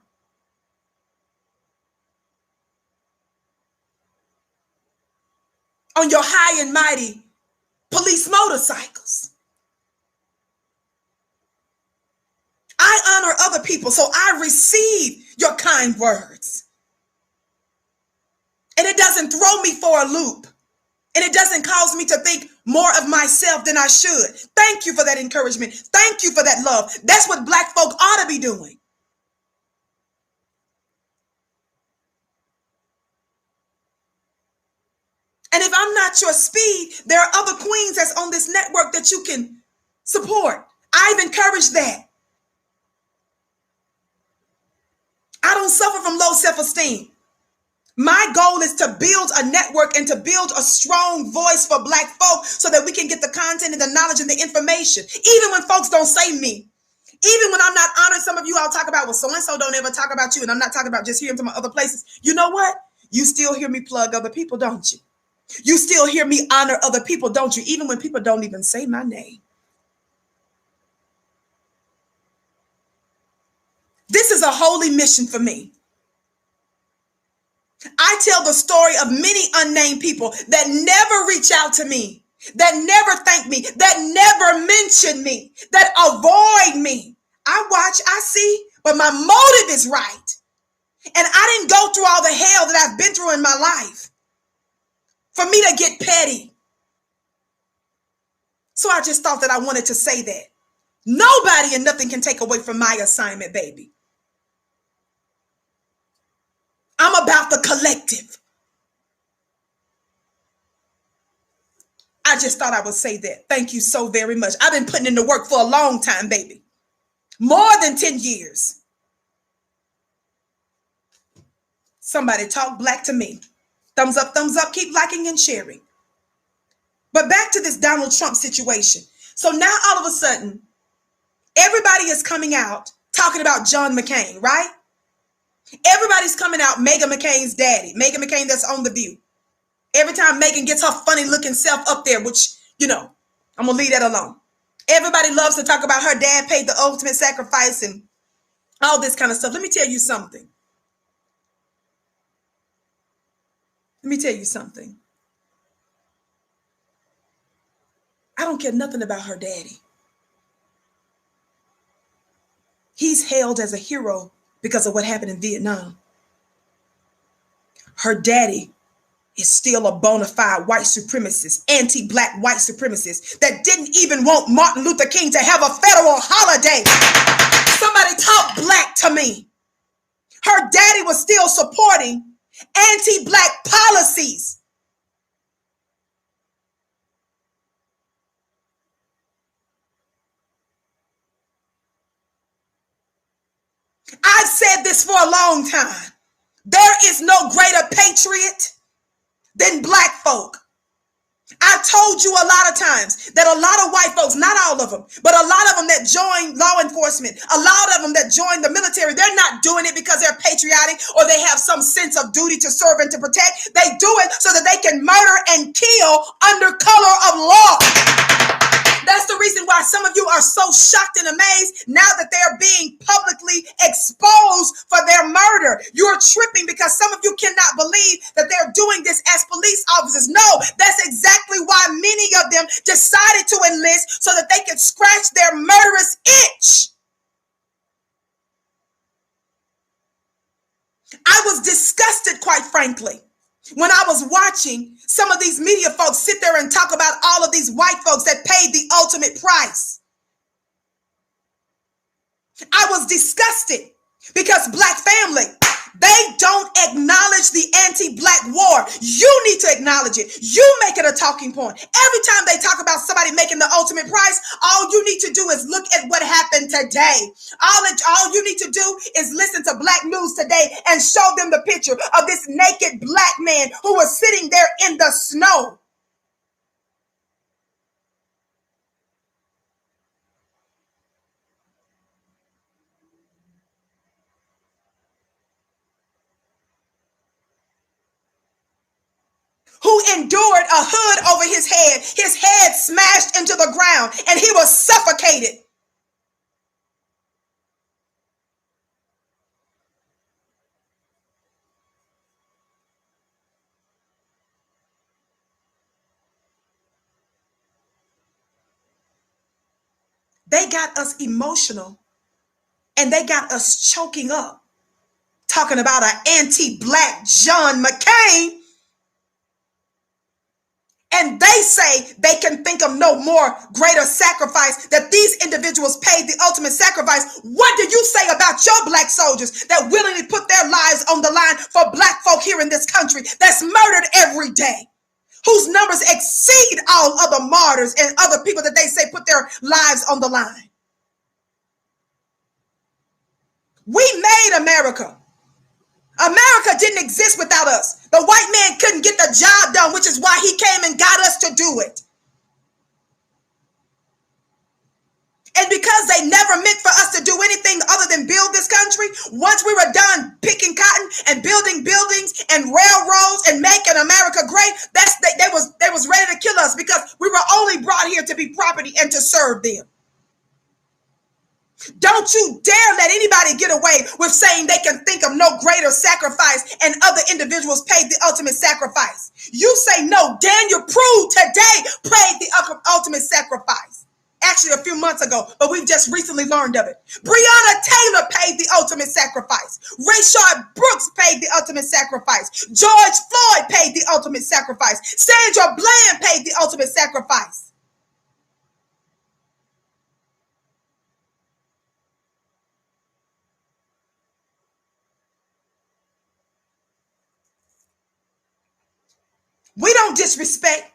on your high and mighty police motorcycles. I honor other people, so I receive your kind words. And it doesn't throw me for a loop. And it doesn't cause me to think more of myself than I should. Thank you for that encouragement. Thank you for that love. That's what Black folk ought to be doing. And if I'm not your speed, there are other queens that's on this network that you can support. I've encouraged that. I don't suffer from low self-esteem. My goal is to build a network and to build a strong voice for Black folk so that we can get the content and the knowledge and the information. Even when folks don't say me, even when I'm not honored, some of you I'll talk about, well, so-and-so don't ever talk about you. And I'm not talking about just hearing from other places. You know what? You still hear me plug other people, don't you? You still hear me honor other people, don't you? Even when people don't even say my name. This is a holy mission for me. I tell the story of many unnamed people that never reach out to me, that never thank me, that never mention me, that avoid me. I watch, I see, but my motive is right. And I didn't go through all the hell that I've been through in my life for me to get petty. So I just thought that I wanted to say that. Nobody and nothing can take away from my assignment, baby. I'm about the collective. I just thought I would say that. Thank you so very much. I've been putting in the work for a long time, baby. More than 10 years. Somebody talk Black to me. Thumbs up, keep liking and sharing. But back to this Donald Trump situation. So now all of a sudden, everybody is coming out talking about John McCain, right? Everybody's coming out, Meghan McCain's daddy, Meghan McCain that's on The View. Every time Meghan gets her funny looking self up there, which, you know, I'm going to leave that alone. Everybody loves to talk about her dad paid the ultimate sacrifice and all this kind of stuff. Let me tell you something. I don't care nothing about her daddy. He's hailed as a hero because of what happened in Vietnam. Her daddy is still a bona fide white supremacist, anti-Black white supremacist that didn't even want Martin Luther King to have a federal holiday. Somebody talk Black to me. Her daddy was still supporting anti-Black policies. I've said this for a long time. There is no greater patriot than Black folk. I've told you a lot of times that a lot of white folks, not all of them, but a lot of them that join law enforcement, a lot of them that join the military, they're not doing it because they're patriotic or they have some sense of duty to serve and to protect. They do it so that they can murder and kill under color of law. That's the reason why some of you are so shocked and amazed now that they're being publicly exposed for their murder. You're tripping because some of you cannot believe that they're doing this as police officers. No, that's exactly why many of them decided to enlist, so that they could scratch their murderous itch. I was disgusted, quite frankly, when I was watching some of these media folks sit there and talk about all of these white folks that paid the ultimate price. I was disgusted because Black family, they don't acknowledge the anti-Black war. You need to acknowledge it. You make it a talking point. Every time they talk about somebody making the ultimate price, all you need to do is look at what happened today. All you need to do is listen to Black News Today and show them the picture of this naked Black man who was sitting there in the snow. Who endured a hood over his head smashed into the ground, and he was suffocated. They got us emotional, and they got us choking up, talking about an anti-Black John McCain. And they say they can think of no more greater sacrifice, that these individuals paid the ultimate sacrifice. What do you say about your Black soldiers that willingly put their lives on the line for Black folk here in this country that's murdered every day, whose numbers exceed all other martyrs and other people that they say put their lives on the line? We made America. America didn't exist without us. The white man couldn't get the job done, which is why he came and got us to do it. And because they never meant for us to do anything other than build this country, once we were done picking cotton and building buildings and railroads and making America great, they was ready to kill us, because we were only brought here to be property and to serve them. Don't you dare let anybody get away with saying they can think of no greater sacrifice and other individuals paid the ultimate sacrifice. You say no. Daniel Prude today paid the ultimate sacrifice. Actually, a few months ago, but we've just recently learned of it. Breonna Taylor paid the ultimate sacrifice. Rayshard Brooks paid the ultimate sacrifice. George Floyd paid the ultimate sacrifice. Sandra Bland paid the ultimate sacrifice. We don't disrespect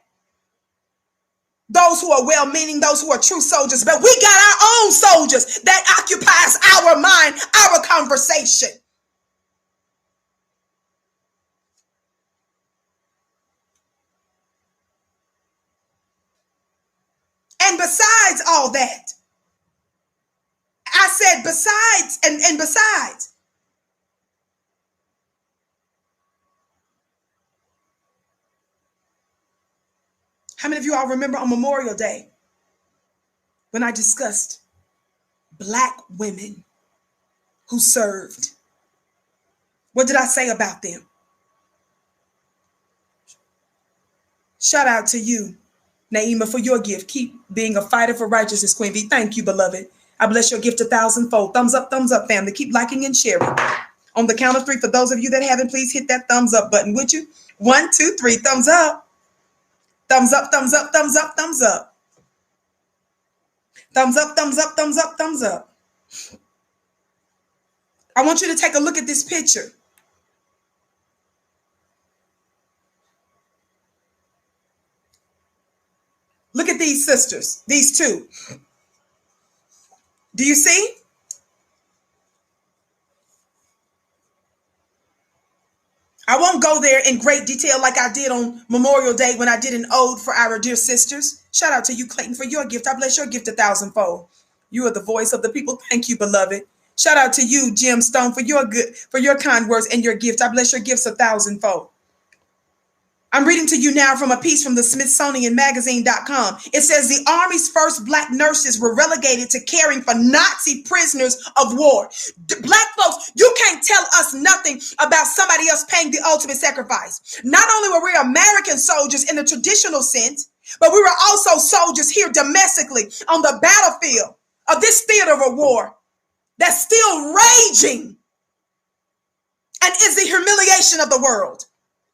those who are well-meaning, those who are true soldiers, but we got our own soldiers that occupies our mind, our conversation. And besides all that, I said besides and besides, how many of you all remember on Memorial Day when I discussed Black women who served? What did I say about them? Shout out to you, Naima, for your gift. Keep being a fighter for righteousness, Queen V. Thank you, beloved. I bless your gift 1,000-fold. Thumbs up, family. Keep liking and sharing. On the count of 3, for those of you that haven't, please hit that thumbs up button, would you? 1, 2, 3, thumbs up. Thumbs up, thumbs up, thumbs up, thumbs up. Thumbs up, thumbs up, thumbs up, thumbs up. I want you to take a look at this picture. Look at these sisters, these two. Do you see? I won't go there in great detail like I did on Memorial Day when I did an ode for our dear sisters. Shout out to you, Clayton, for your gift. I bless your gift 1,000-fold. You are the voice of the people. Thank you, beloved. Shout out to you, Jim Stone, for your kind words and your gift. I bless your gifts 1,000-fold. I'm reading to you now from a piece from the SmithsonianMagazine.com. It says the Army's first black nurses were relegated to caring for Nazi prisoners of war. Black folks, you can't tell us nothing about somebody else paying the ultimate sacrifice. Not only were we American soldiers in the traditional sense, but we were also soldiers here domestically on the battlefield of this theater of a war that's still raging and is the humiliation of the world.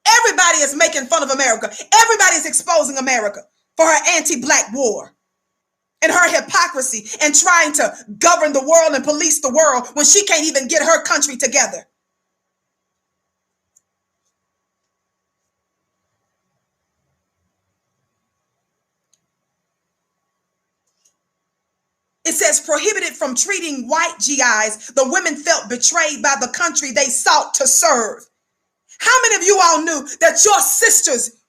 Everybody is making fun of America. Everybody is exposing America for her anti-black war and her hypocrisy and trying to govern the world and police the world when she can't even get her country together. It says prohibited from treating white GIs, the women felt betrayed by the country they sought to serve. How many of you all knew that your sisters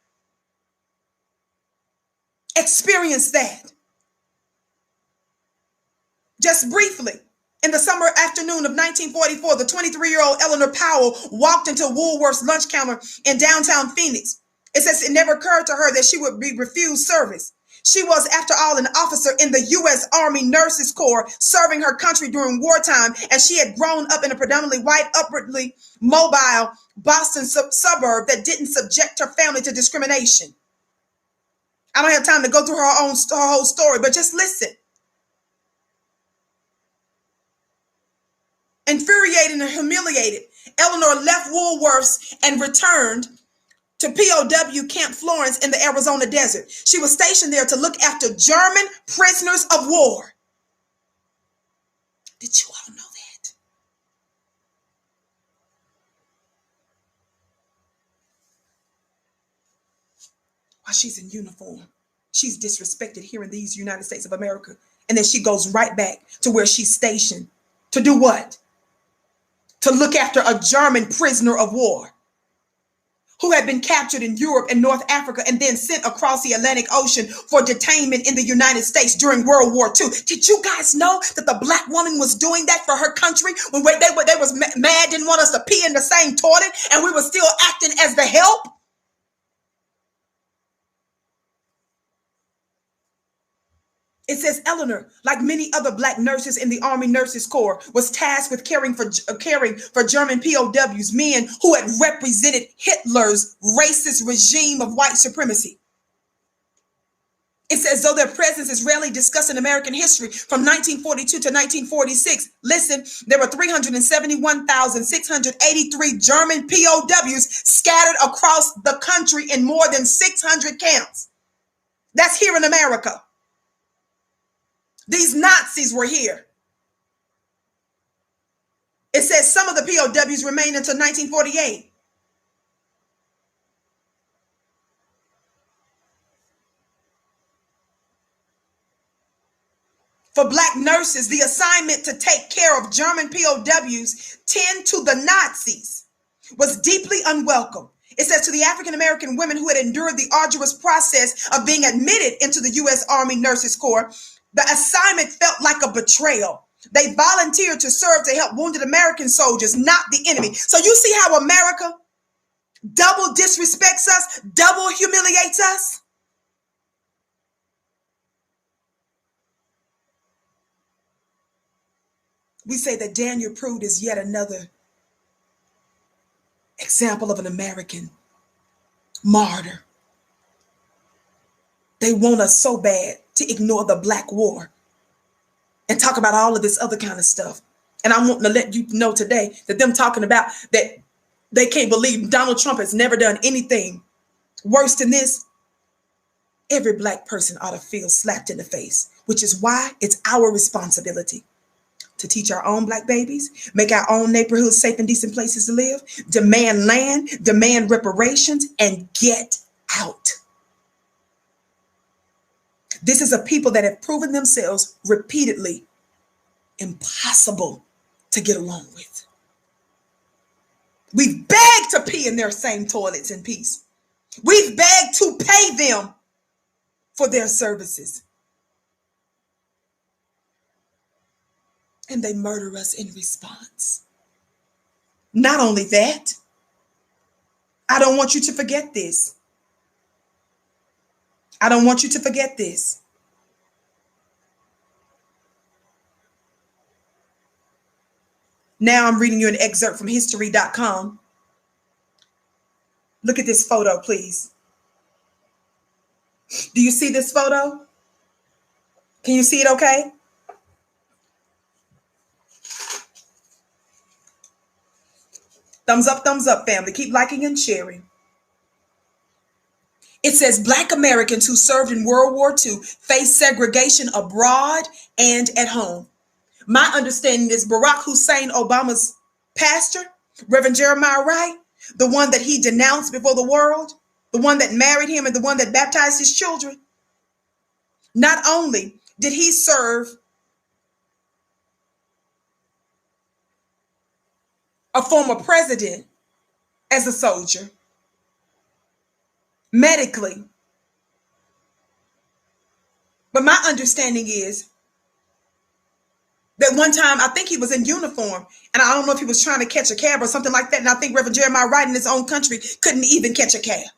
experienced that? Just briefly, in the summer afternoon of 1944, the 23-year-old Eleanor Powell walked into Woolworth's lunch counter in downtown Phoenix. It says it never occurred to her that she would be refused service. She was, after all, an officer in the U.S. Army Nurses Corps, serving her country during wartime, and she had grown up in a predominantly white, upwardly mobile Boston suburb that didn't subject her family to discrimination. I don't have time to go through her whole story, but just listen. Infuriated and humiliated, Eleanor left Woolworths and returned to POW Camp Florence in the Arizona desert. She was stationed there to look after German prisoners of war. Did you all know that? While she's in uniform, she's disrespected here in these United States of America. And then she goes right back to where she's stationed. To do what? To look after a German prisoner of war who had been captured in Europe and North Africa and then sent across the Atlantic Ocean for detainment in the United States during World War II. Did you guys know that the black woman was doing that for her country when they was mad, didn't want us to pee in the same toilet, and we were still acting as the help? It says Eleanor, like many other black nurses in the Army Nurses Corps, was tasked with caring for German POWs, men who had represented Hitler's racist regime of white supremacy. It says, though their presence is rarely discussed in American history, from 1942 to 1946, listen, there were 371,683 German POWs scattered across the country in more than 600 camps. That's here in America. These Nazis were here. It says some of the POWs remained until 1948. For black nurses, the assignment to take care of German POWs tend to the Nazis was deeply unwelcome. It says to the African-American women who had endured the arduous process of being admitted into the U.S. Army Nurses Corps, the assignment felt like a betrayal. They volunteered to serve to help wounded American soldiers, not the enemy. So you see how America double disrespects us, double humiliates us? We say that Daniel Prude is yet another example of an American martyr. They want us so bad to ignore the Black War and talk about all of this other kind of stuff. And I want to let you know today that them talking about that they can't believe Donald Trump has never done anything worse than this. Every black person ought to feel slapped in the face, which is why it's our responsibility to teach our own black babies, make our own neighborhoods safe and decent places to live, demand land, demand reparations, and get out. This is a people that have proven themselves repeatedly impossible to get along with. We've begged to pee in their same toilets in peace. We've begged to pay them for their services. And they murder us in response. Not only that, I don't want you to forget this. I don't want you to forget this. Now I'm reading you an excerpt from history.com. Look at this photo, please. Do you see this photo? Can you see it okay? Thumbs up, family. Keep liking and sharing. It says Black Americans who served in World War II faced segregation abroad and at home. My understanding is Barack Hussein Obama's pastor, Reverend Jeremiah Wright, the one that he denounced before the world, the one that married him and the one that baptized his children. Not only did he serve a former president as a soldier, medically, but my understanding is that one time, I think he was in uniform, and I don't know if he was trying to catch a cab or something like that, and I think Reverend Jeremiah Wright in his own country couldn't even catch a cab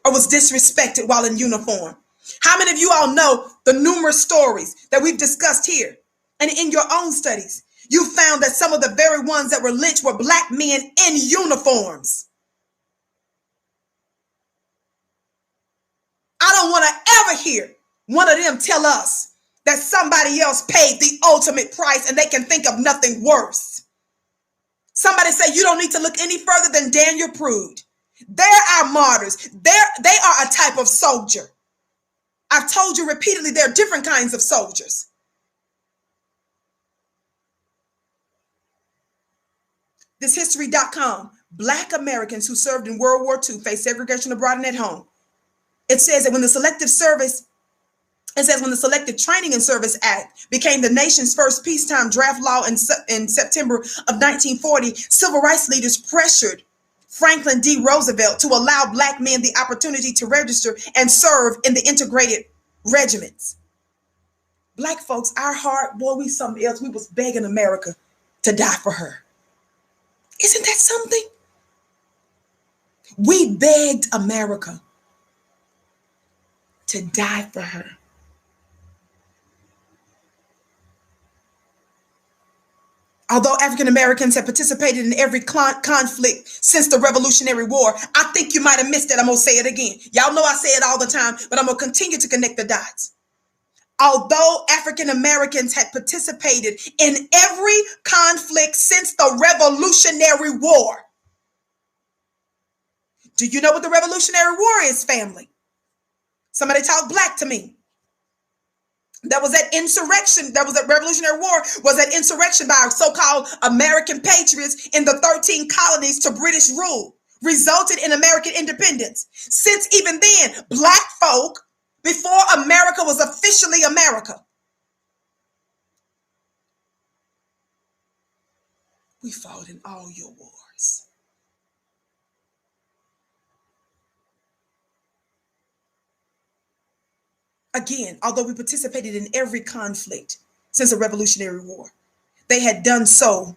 or was disrespected while in uniform. How many of you all know the numerous stories that we've discussed here and in your own studies? You found that some of the very ones that were lynched were Black men in uniforms. I don't want to ever hear one of them tell us that somebody else paid the ultimate price and they can think of nothing worse. Somebody say you don't need to look any further than Daniel Prude. They're our martyrs. They are a type of soldier. I've told you repeatedly there are different kinds of soldiers. This history.com, Black Americans who served in World War II faced segregation abroad and at home. It says that when the Selective Training and Service Act became the nation's first peacetime draft law in September of 1940, civil rights leaders pressured Franklin D. Roosevelt to allow Black men the opportunity to register and serve in the integrated regiments. Black folks, our heart, boy, we something else. We was begging America to die for her. Isn't that something? We begged America to die for her. Although African Americans have participated in every conflict since the Revolutionary War, I think you might have missed it. I'm going to say it again. Y'all know I say it all the time, but I'm going to continue to connect the dots. Although African Americans had participated in every conflict since the Revolutionary War. Do you know what the Revolutionary War is, family? Somebody talk black to me. That was that insurrection. That was that Revolutionary War. Was that insurrection by so-called American patriots in the 13 colonies to British rule, resulted in American independence. Since even then, Black folk, before America was officially America, we fought in all your wars. Again, although we participated in every conflict since the Revolutionary War, they had done so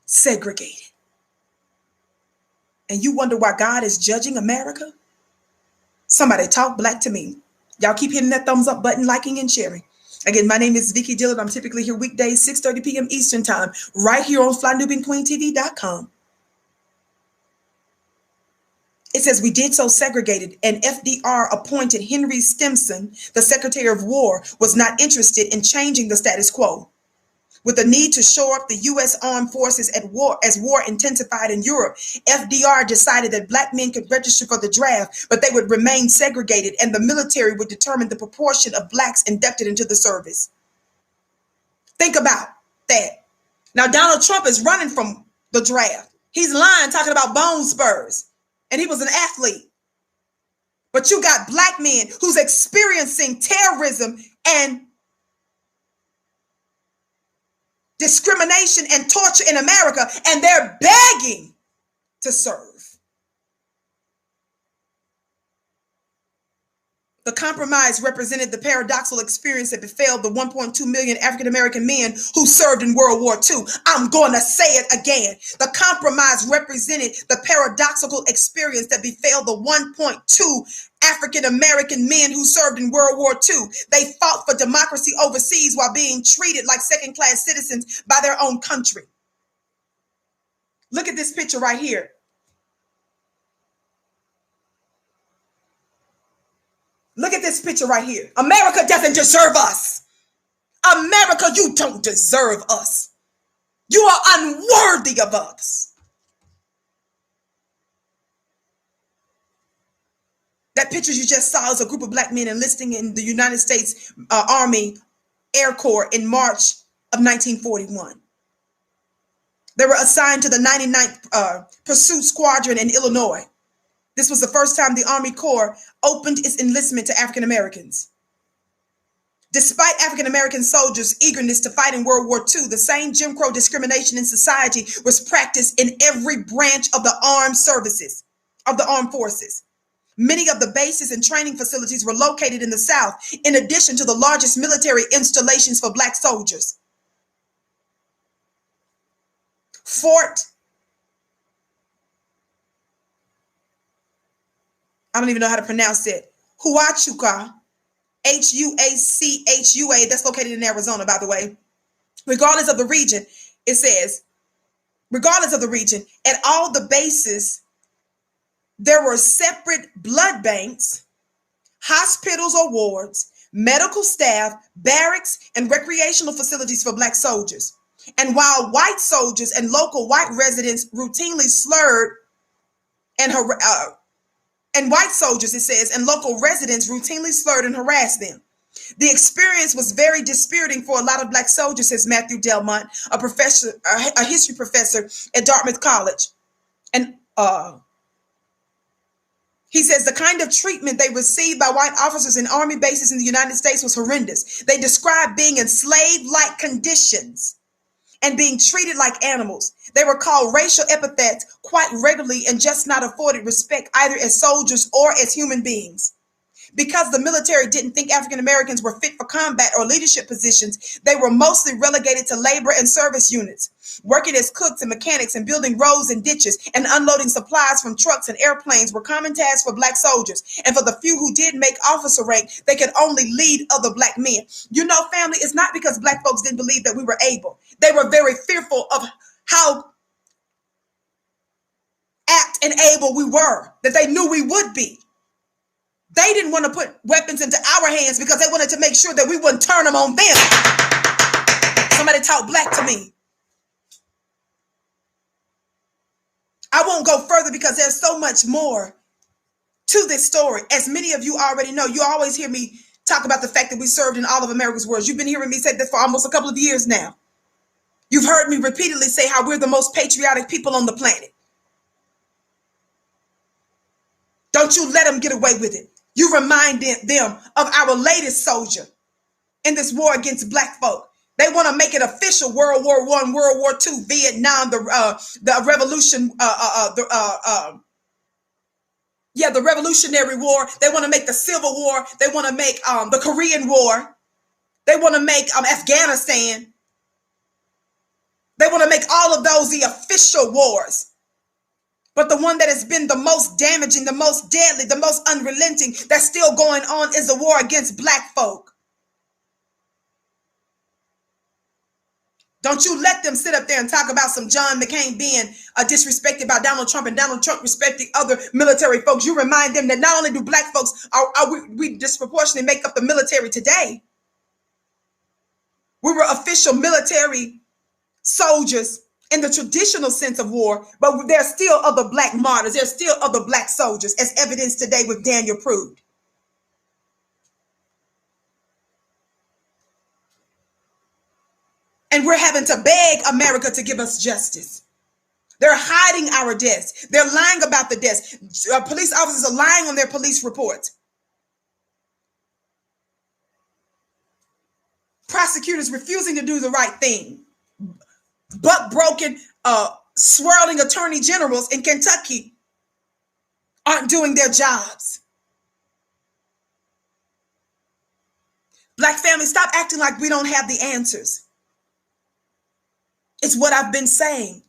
segregated. And you wonder why God is judging America? Somebody talk black to me. Y'all keep hitting that thumbs up button, liking and sharing. Again, my name is Vicki Dillard. I'm typically here weekdays, 6:30 p.m. Eastern time, right here on FlyNubianQueenTV.com. It says we did so segregated, and FDR appointed Henry Stimson, the Secretary of War, was not interested in changing the status quo. With the need to shore up the U.S. armed forces at war as war intensified in Europe, FDR decided that Black men could register for the draft, but they would remain segregated, and the military would determine the proportion of Blacks inducted into the service. Think about that. Now, Donald Trump is running from the draft. He's lying, talking about bone spurs. And he was an athlete. But you got Black men who's experiencing terrorism and discrimination and torture in America, and they're begging to serve. The compromise represented the paradoxical experience that befell the 1.2 million African-American men who served in World War II. I'm going to say it again. The compromise represented the paradoxical experience that befell the 1.2 African-American men who served in World War II. They fought for democracy overseas while being treated like second-class citizens by their own country. Look at this picture right here. Look at this picture right here. America doesn't deserve us. America, you don't deserve us. You are unworthy of us. That picture you just saw is a group of black men enlisting in the United States Army Air Corps in March of 1941. They were assigned to the 99th Pursuit Squadron in Illinois. This was the first time the Army Corps opened its enlistment to African Americans. Despite African American soldiers' eagerness to fight in World War II, the same Jim Crow discrimination in society was practiced in every branch of the armed services, of the armed forces. Many of the bases and training facilities were located in the South, in addition to the largest military installations for black soldiers. I don't even know how to pronounce it. Huachuca, Huachua, that's located in Arizona, by the way. Regardless of the region, it says, regardless of the region, at all the bases, there were separate blood banks, hospitals or wards, medical staff, barracks, and recreational facilities for black soldiers. And while white soldiers and local white residents routinely slurred and white soldiers, it says, and local residents routinely slurred and harassed them. The experience was very dispiriting for a lot of black soldiers, says Matthew Delmont, a history professor at Dartmouth College. And he says the kind of treatment they received by white officers in army bases in the United States was horrendous. They described being in slave-like conditions and being treated like animals. They were called racial epithets quite regularly and just not afforded respect either as soldiers or as human beings. Because the military didn't think African Americans were fit for combat or leadership positions, they were mostly relegated to labor and service units. Working as cooks and mechanics and building roads and ditches and unloading supplies from trucks and airplanes were common tasks for black soldiers. And for the few who did make officer rank, they could only lead other black men. You know, family, it's not because black folks didn't believe that we were able. They were very fearful of how apt and able we were, that they knew we would be. They didn't want to put weapons into our hands because they wanted to make sure that we wouldn't turn them on them. Somebody talk black to me. I won't go further because there's so much more to this story. As many of you already know, you always hear me talk about the fact that we served in all of America's wars. You've been hearing me say that for almost a couple of years now. You've heard me repeatedly say how we're the most patriotic people on the planet. Don't you let them get away with it. You remind them of our latest soldier in this war against black folk. They want to make it official. World War I, World War II, Vietnam, the revolution, the Revolutionary War. They want to make the Civil War. They want to make the Korean War. They want to make Afghanistan. They want to make all of those the official wars. But the one that has been the most damaging, the most deadly, the most unrelenting that's still going on is the war against black folk. Don't you let them sit up there and talk about some John McCain being disrespected by Donald Trump and Donald Trump respecting other military folks. You remind them that not only do black folks, we disproportionately make up the military today. We were official military soldiers in the traditional sense of war, but there's still other black martyrs. There's still other black soldiers, as evidenced today with Daniel Prude. And we're having to beg America to give us justice. They're hiding our deaths. They're lying about the deaths. Police officers are lying on their police reports. Prosecutors refusing to do the right thing. Buck-broken, swirling attorney generals in Kentucky aren't doing their jobs. Black family, stop acting like we don't have the answers. It's what I've been saying.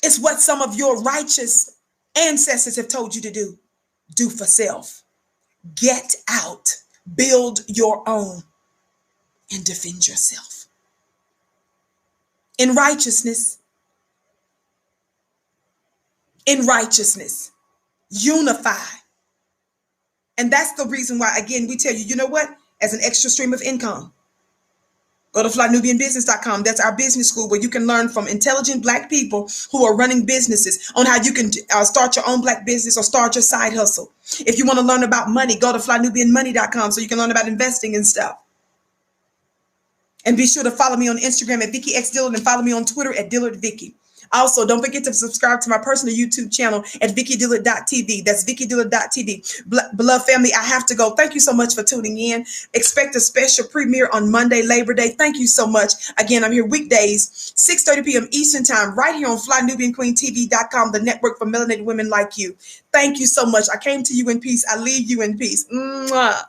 It's what some of your righteous ancestors have told you to do. Do for self. Get out. Build your own. And defend yourself. In righteousness. In righteousness. Unify. And that's the reason why, again, we tell you, you know what? As an extra stream of income, go to flynubianbusiness.com. That's our business school where you can learn from intelligent Black people who are running businesses on how you can start your own Black business or start your side hustle. If you want to learn about money, go to flynubianmoney.com so you can learn about investing and stuff. And be sure to follow me on Instagram at Vicky X Dillard and follow me on Twitter at DillardVicky. Also, don't forget to subscribe to my personal YouTube channel at VickyDillard.tv. That's VickyDillard.tv. Beloved family, I have to go. Thank you so much for tuning in. Expect a special premiere on Monday, Labor Day. Thank you so much. Again, I'm here weekdays, 6:30 p.m. Eastern Time, right here on FlyNubianQueenTV.com, the network for melanated women like you. Thank you so much. I came to you in peace. I leave you in peace. Mwah.